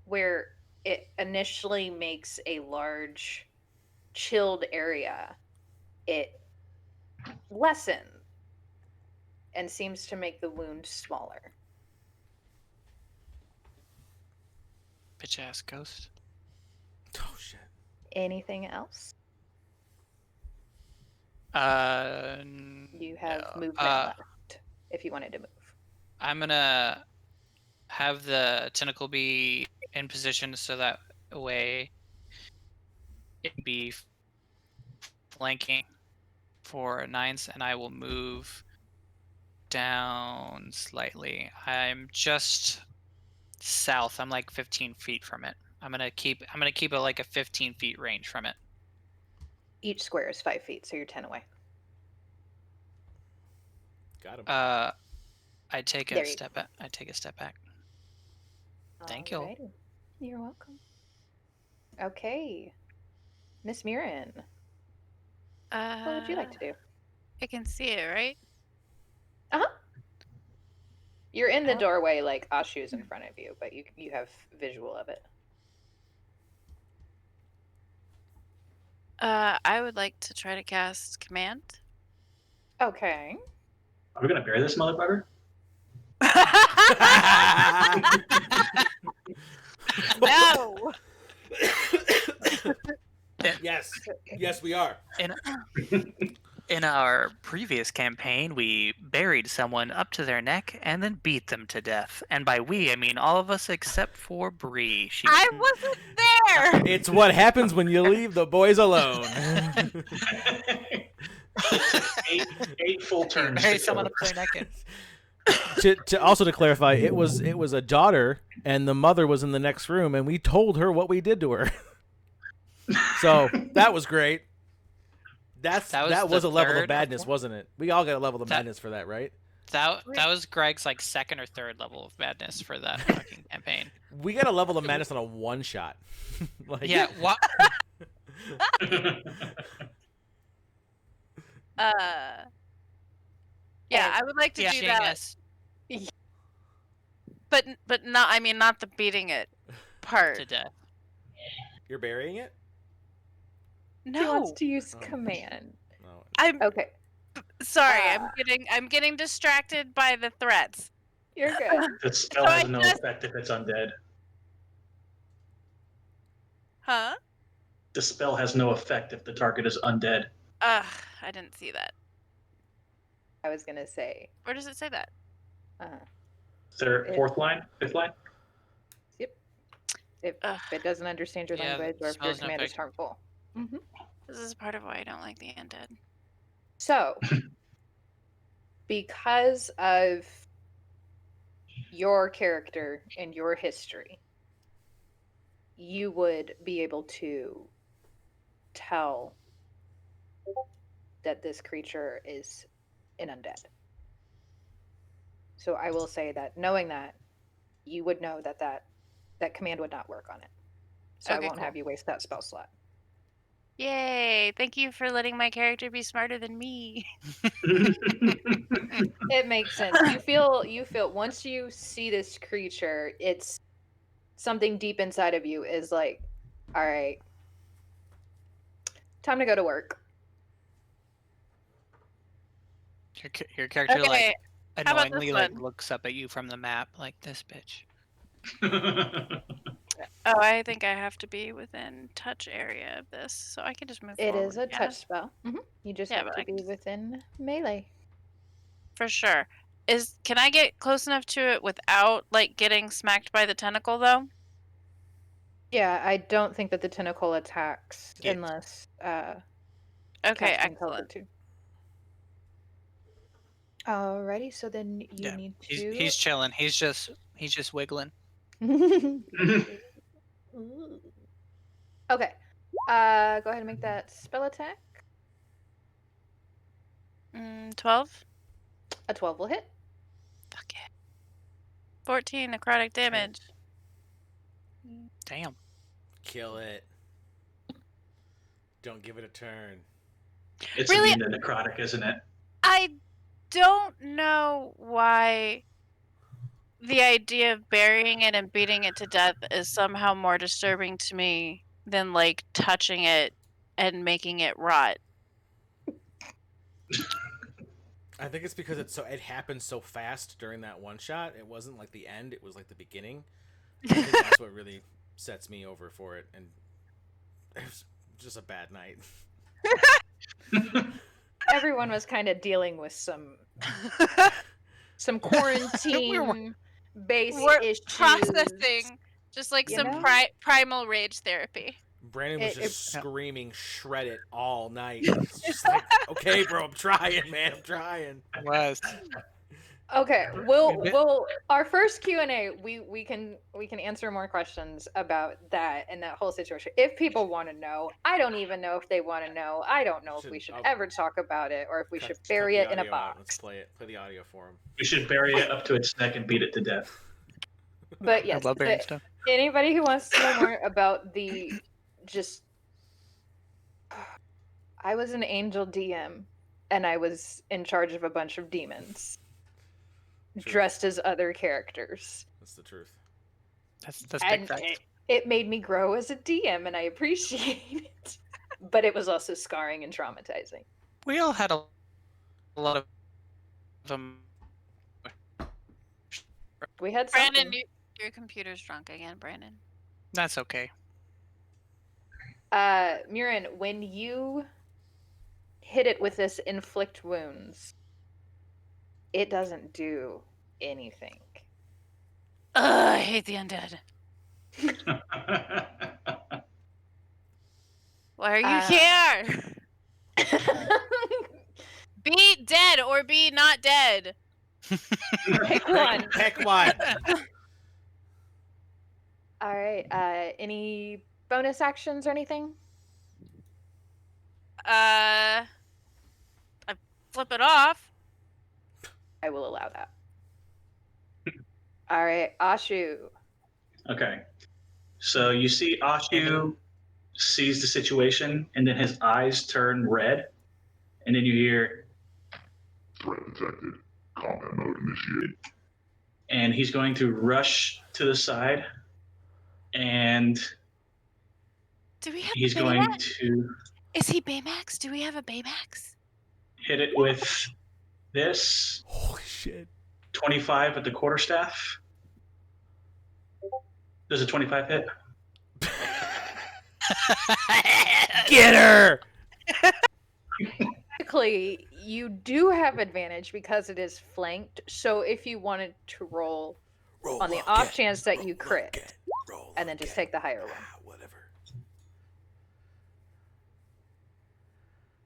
B: where it initially makes a large chilled area, it lessens and seems to make the wound smaller.
C: Bitch ass ghost.
A: Oh shit.
B: Anything else? You have
C: No.
B: movement left if you wanted to move.
C: I'm gonna have the tentacle be in position so that way it can be flanking for 9s, and I will move down slightly. I'm just south. I'm like 15 feet from it. I'm gonna keep it like a 15 feet range from it.
B: Each square is 5 feet, so you're 10 away.
A: Got him.
C: I take a step back. Thank you.
B: Alrighty. You're welcome. Okay. Miss Muirin, what would you like to do?
E: I can see it, right?
B: Uh-huh. You're in the doorway, like A.A.S.H.U is in front of you, but you have visual of it.
E: I would like to try to cast Command.
B: Okay.
D: Are we gonna bury this motherfucker?
E: No.
A: Yes, we are.
C: In our previous campaign, we buried someone up to their neck and then beat them to death. And by we, I mean all of us except for Bree.
E: I wasn't there.
A: It's what happens when you leave the boys alone.
D: eight full turns.
C: Bury someone up to their neck.
A: To clarify, it was a daughter, and the mother was in the next room, and we told her what we did to her. So that was great. That was a level of badness, wasn't it? We all got a level of madness for that, right?
C: That was Greg's like second or third level of madness for that fucking campaign.
A: We got a level of madness on a one shot.
C: Yeah. What?
E: Yeah, I would like to do that.
C: Us.
E: But not. I mean, not the beating it part.
C: To death.
A: You're burying it?
B: He wants to use command.
A: No.
E: I'm
B: Okay.
E: sorry. I'm getting distracted by the threats.
B: You're good.
D: That spell has no effect if it's undead.
E: Huh?
D: The spell has no effect if the target is undead.
E: Ugh, I didn't see that.
B: I was gonna say.
E: Where does it say that?
D: Third, fourth line, fifth line.
B: Yep. If
E: Ugh.
B: it doesn't understand your
C: Yeah,
B: language, or if your
C: spells no
B: command is
C: effect.
B: harmful. Mm-hmm.
E: This is part of why I don't like the undead.
B: So, because of your character and your history, you would be able to tell that this creature is an undead. So I will say that knowing that, you would know that that command would not work on it. So I
E: Okay,
B: won't
E: cool.
B: have you waste that spell slot.
E: Yay! Thank you for letting my character be smarter than me.
B: It makes sense. You feel once you see this creature, it's something deep inside of you is like, all right, time to go to work.
C: Your character
E: Okay,
C: like
E: how about this
C: annoyingly like
E: one?
C: looks up at you from the map like this bitch.
E: Oh, I think I have to be within touch area of this, so I can just move
B: It
E: forward.
B: is a
E: yeah?
B: touch spell. You just
E: Yeah,
B: have
E: but
B: to
E: I can
B: be
E: just-
B: within melee.
E: For sure. Can I get close enough to it without like getting smacked by the tentacle though?
B: Yeah, I don't think that the tentacle attacks
C: Yeah.
B: unless
E: Okay,
B: Caspian tells it
E: excellent.
B: to. Alrighty, so then you
C: Yeah,
B: need
C: he's
B: to.
C: he's chilling. He's just wiggling.
B: Ooh. Okay. Go ahead and make that spell attack.
E: 12?
B: A 12 will hit.
E: Fuck it. 14 necrotic damage.
C: Damn.
A: Kill it. Don't give it a turn.
D: It's
E: Really?
D: immune to necrotic, isn't it?
E: I don't know why the idea of burying it and beating it to death is somehow more disturbing to me than like touching it and making it rot.
A: I think it's because it happened so fast during that one shot. It wasn't like the end; it was like the beginning. I think that's what really sets me over for it, and it was just a bad night.
B: Everyone was kind of dealing with some quarantine based
E: We're
B: issues.
E: processing just like
B: You
E: some
B: know?
E: primal rage therapy.
A: Brandon was
B: It-
A: just screaming, "Shred it" all night. It's just like, okay, bro, I'm trying, man, I'm trying.
C: Was.
B: Okay, we'll our first Q&A we can answer more questions about that and that whole situation if people want to know. I don't even know if they want to know. I don't know if we should ever talk about it or if we should bury it in a box.
A: Let's play the audio for him.
D: We should bury it up to its neck and beat it to death.
B: But yes,
C: I love burying stuff.
B: anybody who wants to know more about the just I was an angel DM and I was in charge of a bunch of demons.
A: True.
B: Dressed as other characters.
A: That's the truth.
C: That's big
B: And
C: facts.
B: it made me grow as a DM and I appreciate it. But it was also scarring and traumatizing.
C: We all had a lot of them.
B: We had
E: Brandon,
B: something.
E: your computer's drunk again, Brandon.
C: That's okay.
B: Muirin, when you hit it with this inflict wounds, it doesn't do anything.
E: Ugh, I hate the undead. Why are you here? Be dead or be not dead.
B: Pick one.
A: Pick one.
B: All right. Any bonus actions or anything?
E: I flip it off.
B: I will allow that. All right, A.A.S.H.U.
D: Okay. So you see A.A.S.H.U sees the situation, and then his eyes turn red, and then you hear
G: Threat detected. Combat mode initiated.
D: and he's going to rush to the side, and
E: Do we have
D: he's
E: a
D: going
E: Baymax?
D: to
E: Is he Baymax? Do we have a Baymax?
D: hit it with this
A: Holy shit.
D: 25 with the quarterstaff. Does a 25 hit?
A: Get her.
B: Technically, you do have advantage because it is flanked. So if you wanted to roll
A: Roll
B: on the
A: again,
B: off chance that you
A: roll
B: crit,
A: again, roll
B: and then just
A: again.
B: take the higher one.
A: Whatever.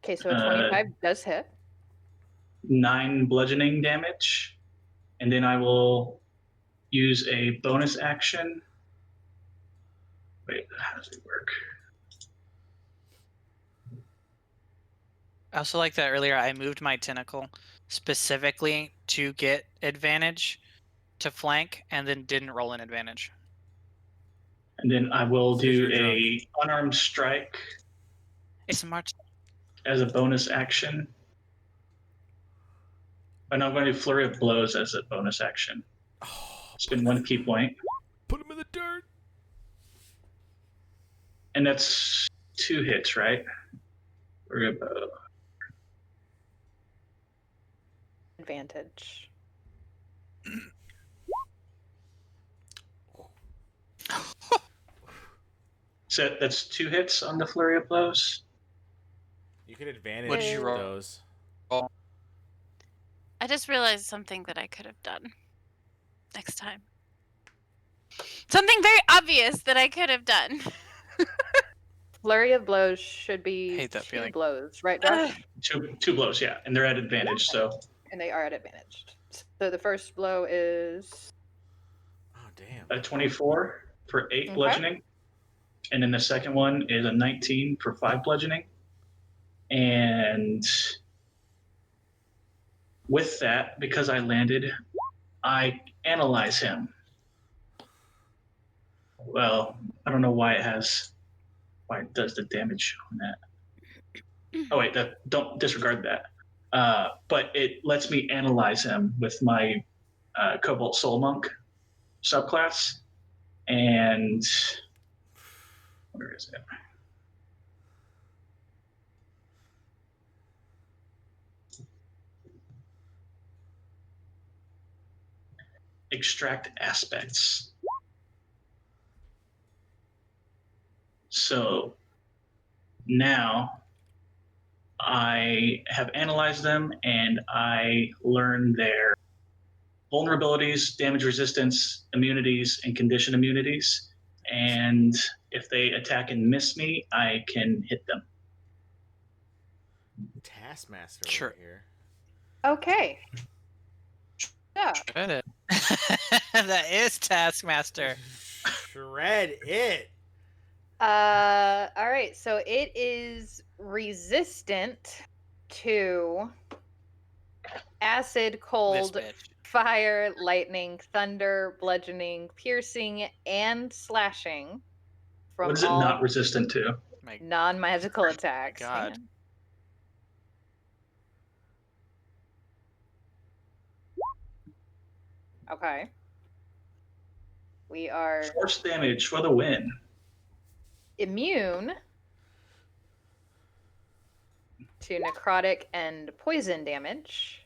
B: Okay, so a 25 does hit.
D: 9 bludgeoning damage, and then I will use a bonus action. Wait, how does it work?
C: I also like that earlier I moved my tentacle specifically to get advantage to flank and then didn't roll an advantage.
D: And then I will
A: It's 'cause
D: do
A: you're drunk.
D: a unarmed strike
C: It's smart.
D: as a bonus action. And I'm going to do flurry of blows as a bonus action.
A: Oh,
D: Spend 1 key point.
A: Put him in the dirt.
D: And that's 2 hits, right? Flurry of blow.
B: Advantage.
D: So that's 2 hits on the flurry of blows.
A: You could advantage
C: What did you roll?
A: those.
E: I just realized something that I could have done next time. Something very obvious that I could have done.
B: Flurry of blows should be
C: Hate that
B: 2
C: feeling.
B: blows, right, Josh?
D: Two blows, yeah, and they're at advantage. So
B: And they are at advantage. So the first blow is
A: Oh damn.
D: a 24 for 8
B: Okay.
D: bludgeoning, and then the second one is a 19 for 5 bludgeoning. And with that, because I landed, I analyze him. Well, I don't know why it does the damage on that. Oh wait, don't disregard that. But it lets me analyze him with my Cobalt Soul Monk subclass. And where is it? Extract aspects. So now I have analyzed them and I learn their vulnerabilities, damage resistance, immunities, and condition immunities. And if they attack and miss me, I can hit them.
A: Taskmaster
C: Sure.
A: over here.
B: okay. Yeah.
C: Shred it. That is Taskmaster.
A: Shred it.
B: All right. So it is resistant to acid,
C: This
B: cold,
C: bitch.
B: fire, lightning, thunder, bludgeoning, piercing, and slashing from
D: What is it
B: all
D: not resistant to?
C: My
B: non-magical attacks. Hang
C: God.
B: on. Okay. We are
D: Force damage for the win.
B: immune to necrotic and poison damage.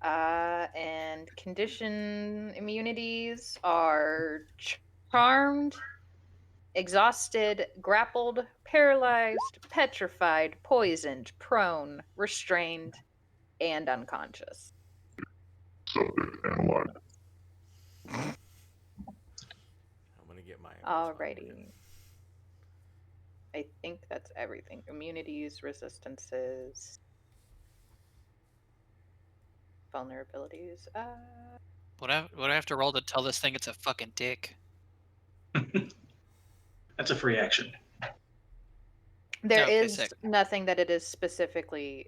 B: And condition immunities are charmed, exhausted, grappled, paralyzed, petrified, poisoned, prone, restrained, and unconscious.
G: Subject analyzed.
A: I'm gonna get my.
B: Alrighty. I think that's everything. Immunities, resistances, vulnerabilities.
C: What do I have to roll to tell this thing it's a fucking dick?
D: That's a free action.
B: There
C: Okay,
B: is
C: sick.
B: nothing that it is specifically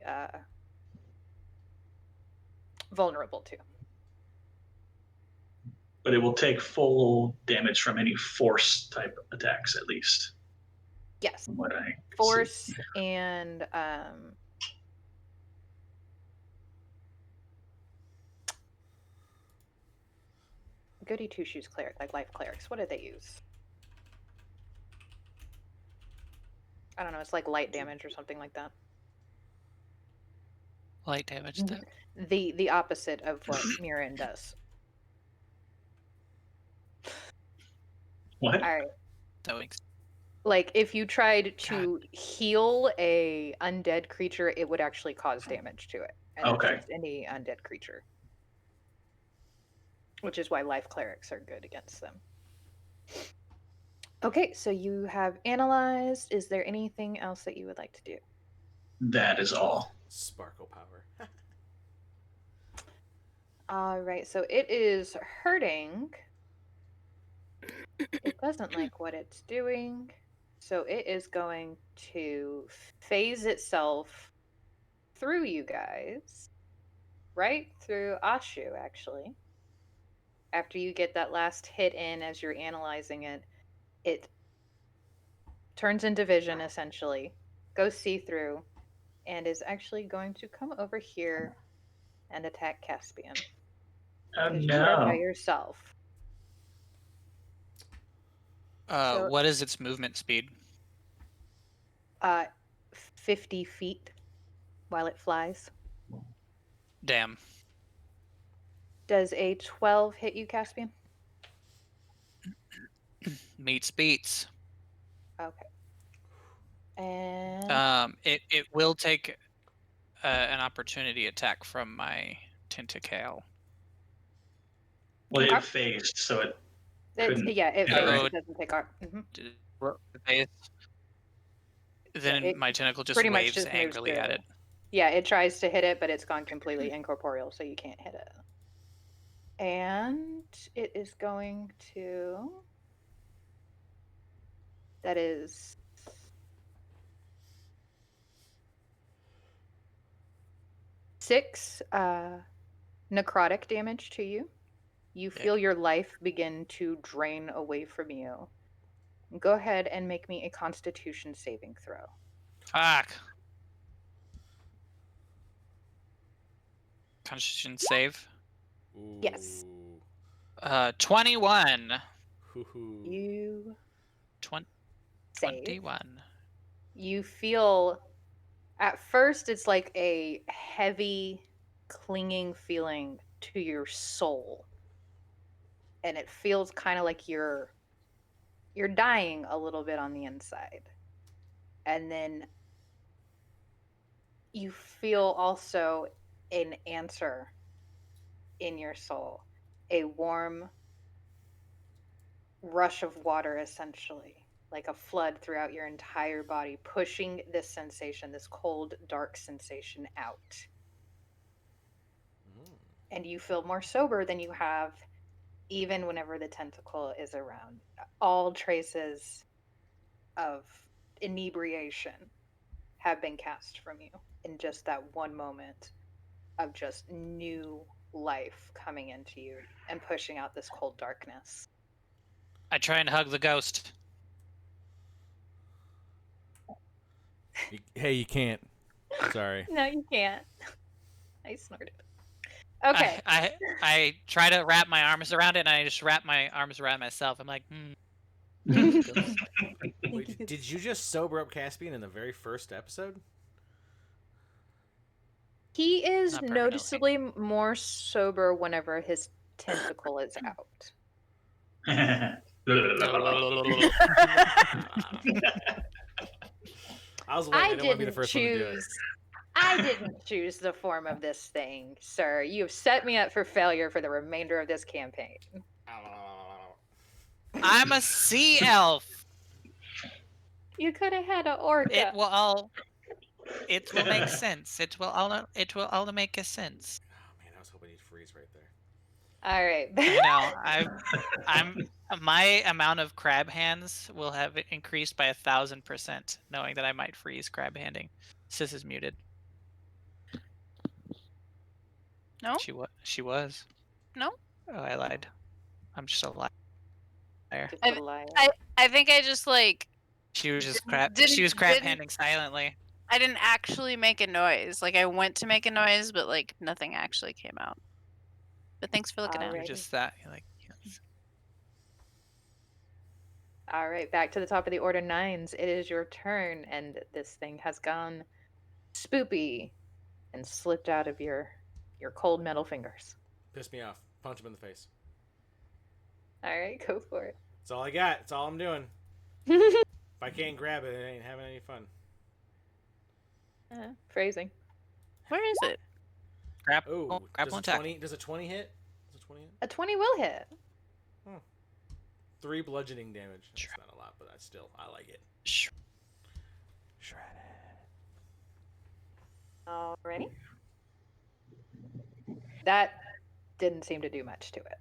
B: vulnerable to.
D: But it will take full damage from any force type attacks, at least.
B: Yes.
D: From what I
B: Force
D: see.
B: and goody two shoes cleric, like life clerics. What did they use? I don't know. It's like light damage or something like that.
C: Light damage. Then.
B: The opposite of what Muirin does.
D: What?
B: All right.
C: That makes.
B: Like if you tried to heal a undead creature, it would actually cause damage to it. And that's
D: Okay.
B: just any undead creature. Which is why life clerics are good against them. Okay, so you have analyzed. Is there anything else that you would like to do?
D: That is all.
A: Sparkle power.
B: All right, so it is hurting. It doesn't like what it's doing. So it is going to phase itself through you guys. Right through A.A.S.H.U, actually. After you get that last hit in as you're analyzing it, it turns into vision essentially, goes see-through, and is actually going to come over here and attack Caspian.
D: Oh
B: Because you are by
D: no.
B: yourself. So-
C: What is its movement speed?
B: 50 feet while it flies.
C: Damn.
B: Does a 12 hit you, Caspian?
C: Meets beats.
B: Okay. And
C: It will take an opportunity attack from my tentacle.
D: Well,
B: Okay.
D: it phased, so it
B: it's,
D: couldn't.
B: yeah, it
D: hit,
B: phased.
D: right?
B: It doesn't take off. Mhm.
C: Then
B: it
C: my tentacle just
B: pretty much
C: waves
B: just moves
C: angrily at
B: through.
C: it.
B: Yeah, it tries to hit it, but it's gone completely incorporeal, so you can't hit it. And it is going to. That is 6 necrotic damage to you. You feel your life begin to drain away from you. Go ahead and make me a Constitution saving throw.
C: Fuck. Constitution save.
A: Ooh.
B: Yes.
C: 21.
A: Hoo-hoo.
B: You
C: 21.
B: You feel at first it's like a heavy clinging feeling to your soul. And it feels kind of like you're dying a little bit on the inside. And then you feel also an answer in your soul, a warm rush of water, essentially, like a flood throughout your entire body, pushing this sensation, this cold, dark sensation out. And you feel more sober than you have even whenever the tentacle is around. All traces of inebriation have been cast from you in just that one moment of just new life coming into you and pushing out this cold darkness.
C: I try and hug the ghost.
A: Hey, you can't. Sorry.
B: No, you can't. I snorted. Okay.
C: I try to wrap my arms around it, and I just wrap my arms around myself. I'm like,
A: Wait, did you just sober up Caspian in the very first episode?
B: He is
C: Not permanently.
B: noticeably more sober whenever his tentacle is out.
A: I was waiting. I didn't want to be the first one to do it.
B: I didn't choose the form of this thing, sir. You have set me up for failure for the remainder of this campaign.
C: I'm a sea elf.
B: You could have had an orca.
C: It will make sense. It will all make a sense.
A: Oh man, I was hoping he'd freeze right there.
B: All right.
C: I know. My amount of crab hands will have increased by 1,000%, knowing that I might freeze crab handing. Sis is muted.
E: No?
C: She was.
E: No?
C: Oh, I lied. I'm just a liar.
B: Just a liar.
E: I think I just like
C: She was just
E: didn't-
C: crab handing silently.
E: I didn't actually make a noise. Like I went to make a noise, but like nothing actually came out. But thanks for looking out.
C: You're
B: Alrighty.
C: just that. You're like, yes.
B: All right, back to the top of the order, Nines. It is your turn, and this thing has gone spoopy and slipped out of your cold metal fingers.
A: Pissed me off. Punch him in the face.
B: All right, go for it.
A: That's all I got. That's all I'm doing. If I can't grab it, it ain't having any fun.
B: Phrasing.
E: Where is it?
A: Oh,
C: grapple attack.
A: Does a 20 hit? Does a 20 hit?
B: A 20 will hit.
A: 3 bludgeoning damage. That's not a lot, but I like it. Shred it.
B: Alrighty. That didn't seem to do much to it.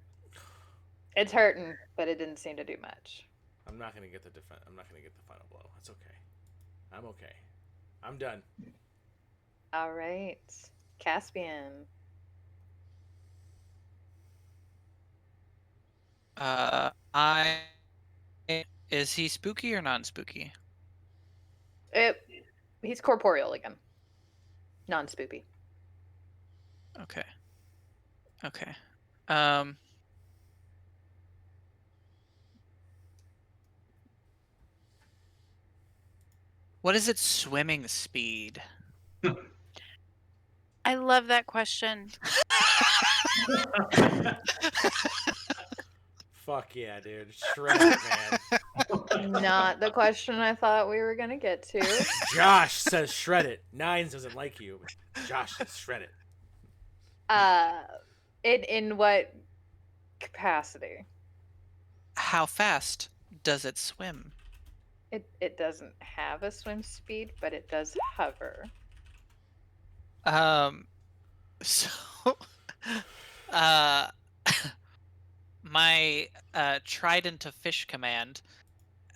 B: It's hurting, but it didn't seem to do much.
A: I'm not gonna get the I'm not gonna get the final blow. It's okay. I'm okay. I'm done.
B: All right, Caspian.
C: Is he spooky or non-spooky?
B: He's corporeal again. Non-spoopy.
C: Okay. What is its swimming speed?
E: I love that question.
A: Fuck yeah, dude. Shred it, man.
B: Not the question I thought we were gonna get to.
A: Josh says shred it. Nines doesn't like you, but Josh says shred it.
B: In what capacity?
C: How fast does it swim?
B: It doesn't have a swim speed, but it does hover.
C: So, my Trident of Fish command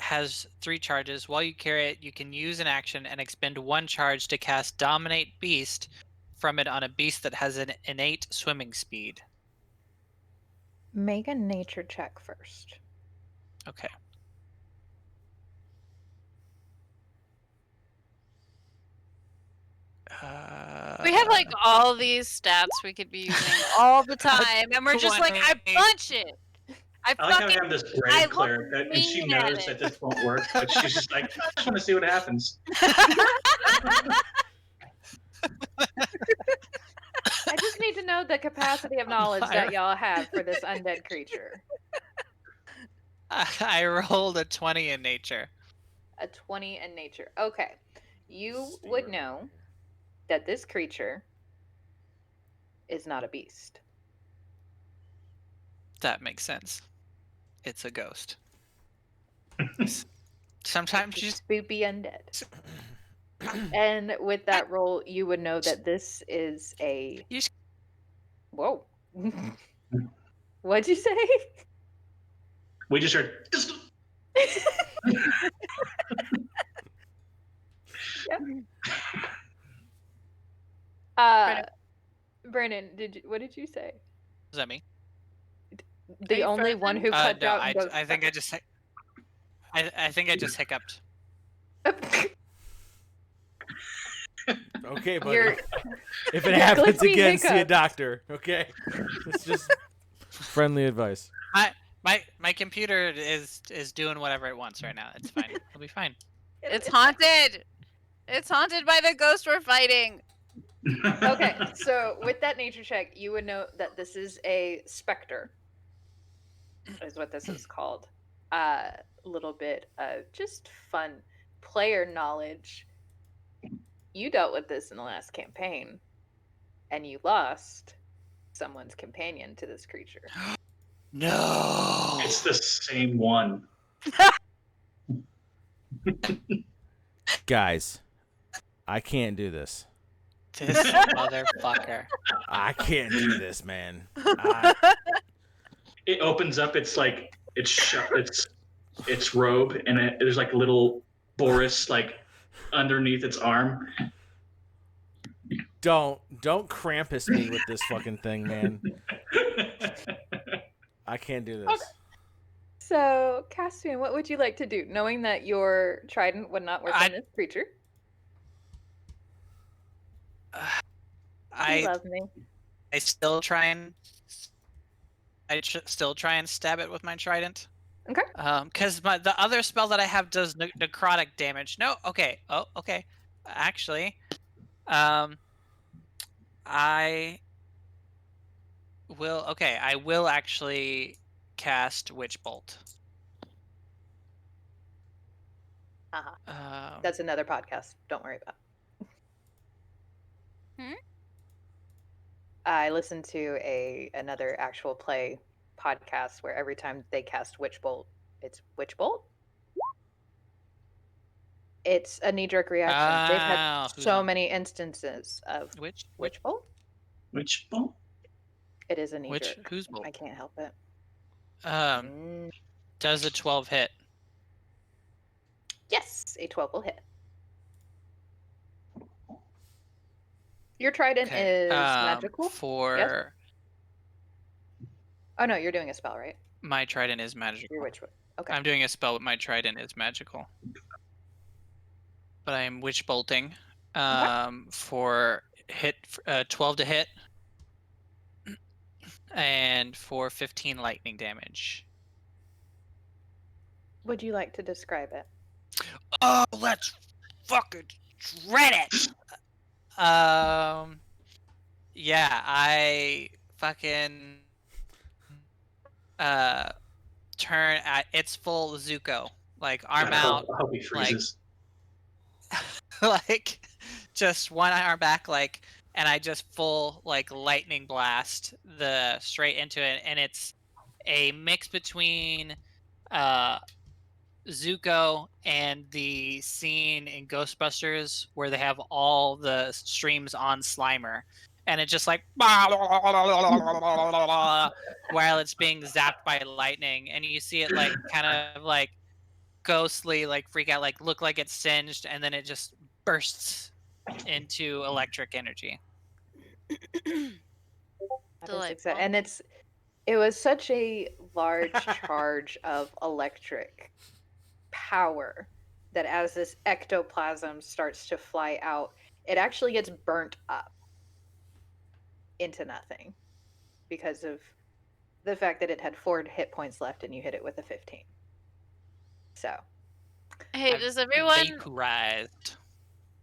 C: has 3 charges. While you carry it, you can use an action and expend 1 charge to cast Dominate Beast from it on a beast that has an innate swimming speed.
B: Make a nature check first.
C: Okay.
E: We have like all these stats we could be using all the time, and we're just like, I punch it.
F: I like how we have this brave cleric, and she
E: mean at
F: knows that this won't work, but she's just like, I just want to see what happens.
B: I just need to know the capacity of knowledge that y'all have for this undead creature.
C: I rolled a 20 in nature.
B: A 20 in nature. Okay. You would know that this creature is not a beast.
C: That makes sense. It's a ghost. Sometimes you just
B: spoopy undead. And with that roll, you would know that this is a. Whoa. What'd you say?
F: We just heard.
B: Brandon, what did you say?
C: Is that me?
B: The only one who cut
C: no,
B: out.
C: I think I just. I think I just hiccuped.
A: Okay, buddy. If it happens again, see a doctor. Okay, it's just friendly advice.
C: My computer is doing whatever it wants right now. It's fine. It'll be fine.
E: It's haunted. It's haunted by the ghost we're fighting.
B: Okay, so with that nature check, you would know that this is a specter. Is what this is called. A little bit of just fun player knowledge. You dealt with this in the last campaign, and you lost someone's companion to this creature.
C: No!
F: It's the same one.
A: Guys, I can't do this.
C: This motherfucker.
A: I can't do this, man.
F: It opens up. It's like its robe, and there's like a little Boris like underneath its arm.
A: Don't Krampus me with this fucking thing, man. I can't do this.
B: Okay. So, Caspian, what would you like to do, knowing that your trident would not work on this creature? You love me.
C: I still try and stab it with my trident.
B: Okay.
C: Because the other spell that I have does necrotic damage. No, okay. Oh, okay. Actually, I will. Okay, I will actually cast Witch Bolt.
B: That's another podcast. Don't worry about it. I listened to another actual play podcast where every time they cast Witch Bolt, it's Witch Bolt? It's a knee-jerk reaction. They've had so many instances of
C: Witch
B: Bolt.
F: Which bolt?
B: It is a knee-jerk.
C: Whose bolt?
B: I can't help it.
C: Does a 12 hit?
B: Yes, a 12 will hit. Your trident is magical? Yes? Oh, no, you're doing a spell, right?
C: My trident is magical.
B: Your witch. Okay.
C: I'm doing a spell, but my trident is magical. But I'm witch bolting for hit 12 to hit and for 15 lightning damage.
B: Would you like to describe it?
C: Oh, let's fucking shred it! Yeah, I fucking turn at its full Zuko, like arm out,
F: I hope he freezes.
C: like just one arm back, like, and I just full like lightning blast the straight into it, and it's a mix between Zuko and the scene in Ghostbusters where they have all the streams on Slimer, and it just like while it's being zapped by lightning, and you see it like kind of like ghostly, like freak out, like look like it's singed, and then it just bursts into electric energy.
E: Delightful.
B: And it was such a large charge of electric power that as this ectoplasm starts to fly out, it actually gets burnt up into nothing because of the fact that it had 4 hit points left and you hit it with a 15. So,
E: hey, does everyone
C: Vaporized.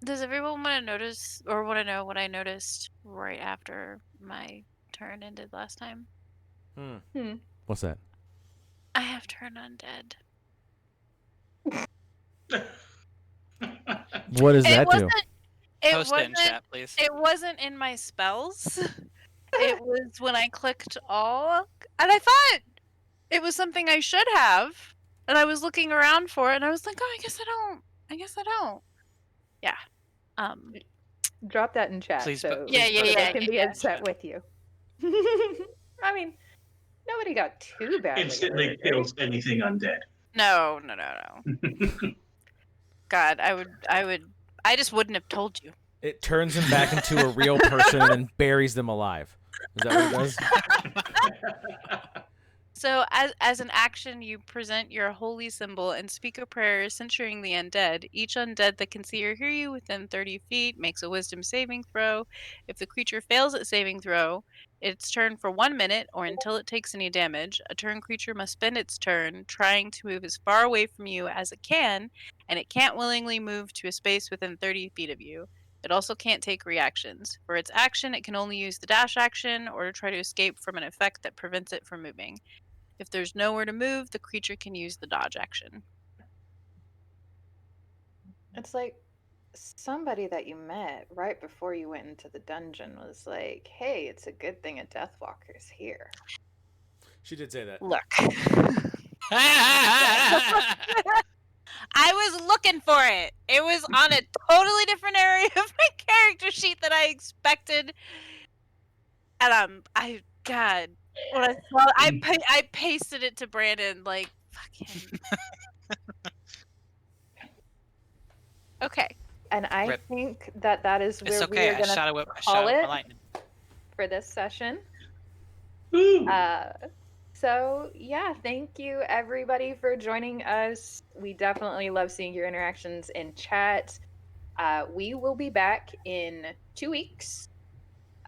E: want to notice or want to know what I noticed right after my turn ended last time?
A: What's that?
E: I have turned undead.
A: What does that do?
C: Post it in chat, please.
E: It wasn't in my spells. It was when I clicked all, and I thought it was something I should have, and I was looking around for it, and I was like, oh, I guess I don't. Yeah.
B: Drop that in chat.
C: Please,
B: so
E: yeah,
B: they can be upset with you. I mean, nobody got too badly
F: Instantly
B: hurt,
F: kills anything undead.
E: No. God, I just wouldn't have told you.
A: It turns him back into a real person and then buries them alive. Is that what it does?
E: So, as an action, you present your holy symbol and speak a prayer censuring the undead. Each undead that can see or hear you within 30 feet makes a wisdom saving throw. If the creature fails at saving throw, its turn for 1 minute or until it takes any damage. A turn creature must spend its turn trying to move as far away from you as it can, and it can't willingly move to a space within 30 feet of you. It also can't take reactions. For its action, it can only use the dash action or to try to escape from an effect that prevents it from moving. If there's nowhere to move, the creature can use the dodge action.
B: It's like somebody that you met right before you went into the dungeon was like, hey, it's a good thing a Deathwalker's here.
A: She did say that.
E: Look. I was looking for it. It was on a totally different area of my character sheet than I expected. And God, when I saw it, I pasted it to Brandon like fucking. Okay.
B: And I think that is where
C: It's okay.
B: we are going to call it for this session. So, yeah, thank you everybody for joining us. We definitely love seeing your interactions in chat. We will be back in 2 weeks.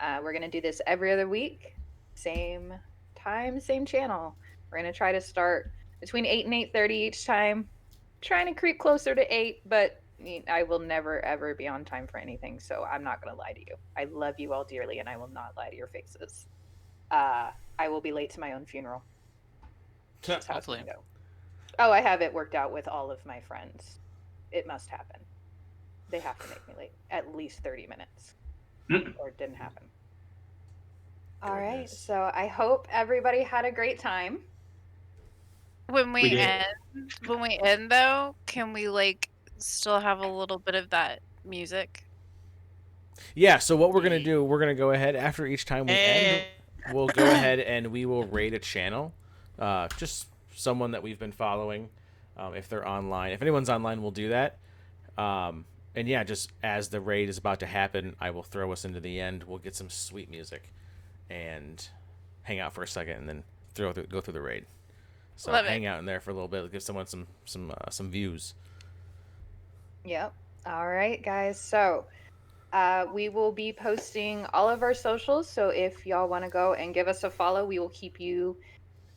B: We're going to do this every other week. Same time, same channel. We're going to try to start between 8 and 8:30 each time. Trying to creep closer to 8, but I will never, ever be on time for anything, so I'm not going to lie to you. I love you all dearly, and I will not lie to your faces. I will be late to my own funeral. That's how it's gonna go. Oh, I have it worked out with all of my friends. it must happen. They have to make me late at least 30 minutes, or it didn't happen. All right,
A: Goodness.
B: so I hope everybody had a great time.
E: When
D: We
E: we
D: did.
E: end though, can we like still have a little bit of that music?
A: Yeah, so what we're going to do, we're going to go ahead after each time we end, we'll go ahead and we will raid a channel. Just someone that we've been following, if they're online. If anyone's online, we'll do that. And yeah, just as the raid is about to happen, I will throw us into the end. We'll get some sweet music and hang out for a second and then go through the raid. So
E: Love it.
A: hang out in there for a little bit. Give someone some views.
B: Yep. All right, guys. So we will be posting all of our socials. So if y'all want to go and give us a follow, we will keep you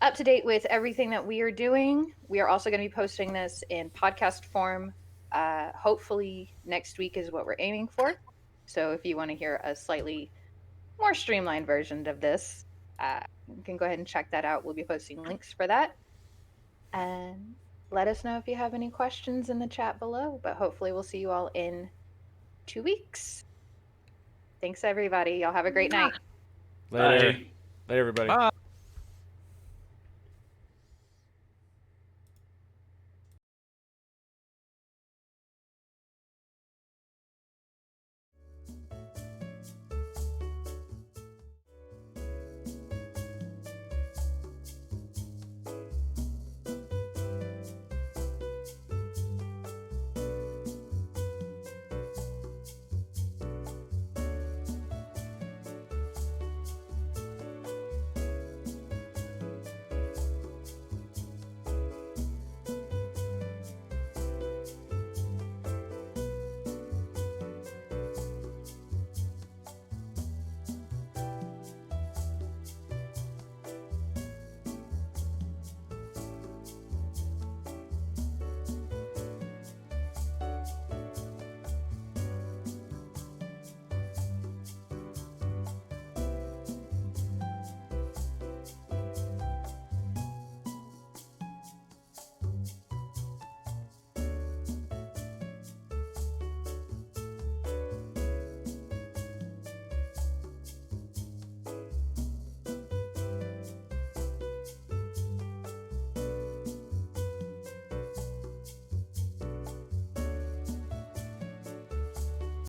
B: up to date with everything that we are doing. We are also going to be posting this in podcast form. Hopefully next week is what we're aiming for. So if you want to hear a slightly more streamlined version of this, you can go ahead and check that out. We'll be posting links for that. And let us know if you have any questions in the chat below. But hopefully we'll see you all in 2 weeks. Thanks, everybody. Y'all have a great night.
A: Later.
D: Bye.
A: Later, everybody.
C: Bye.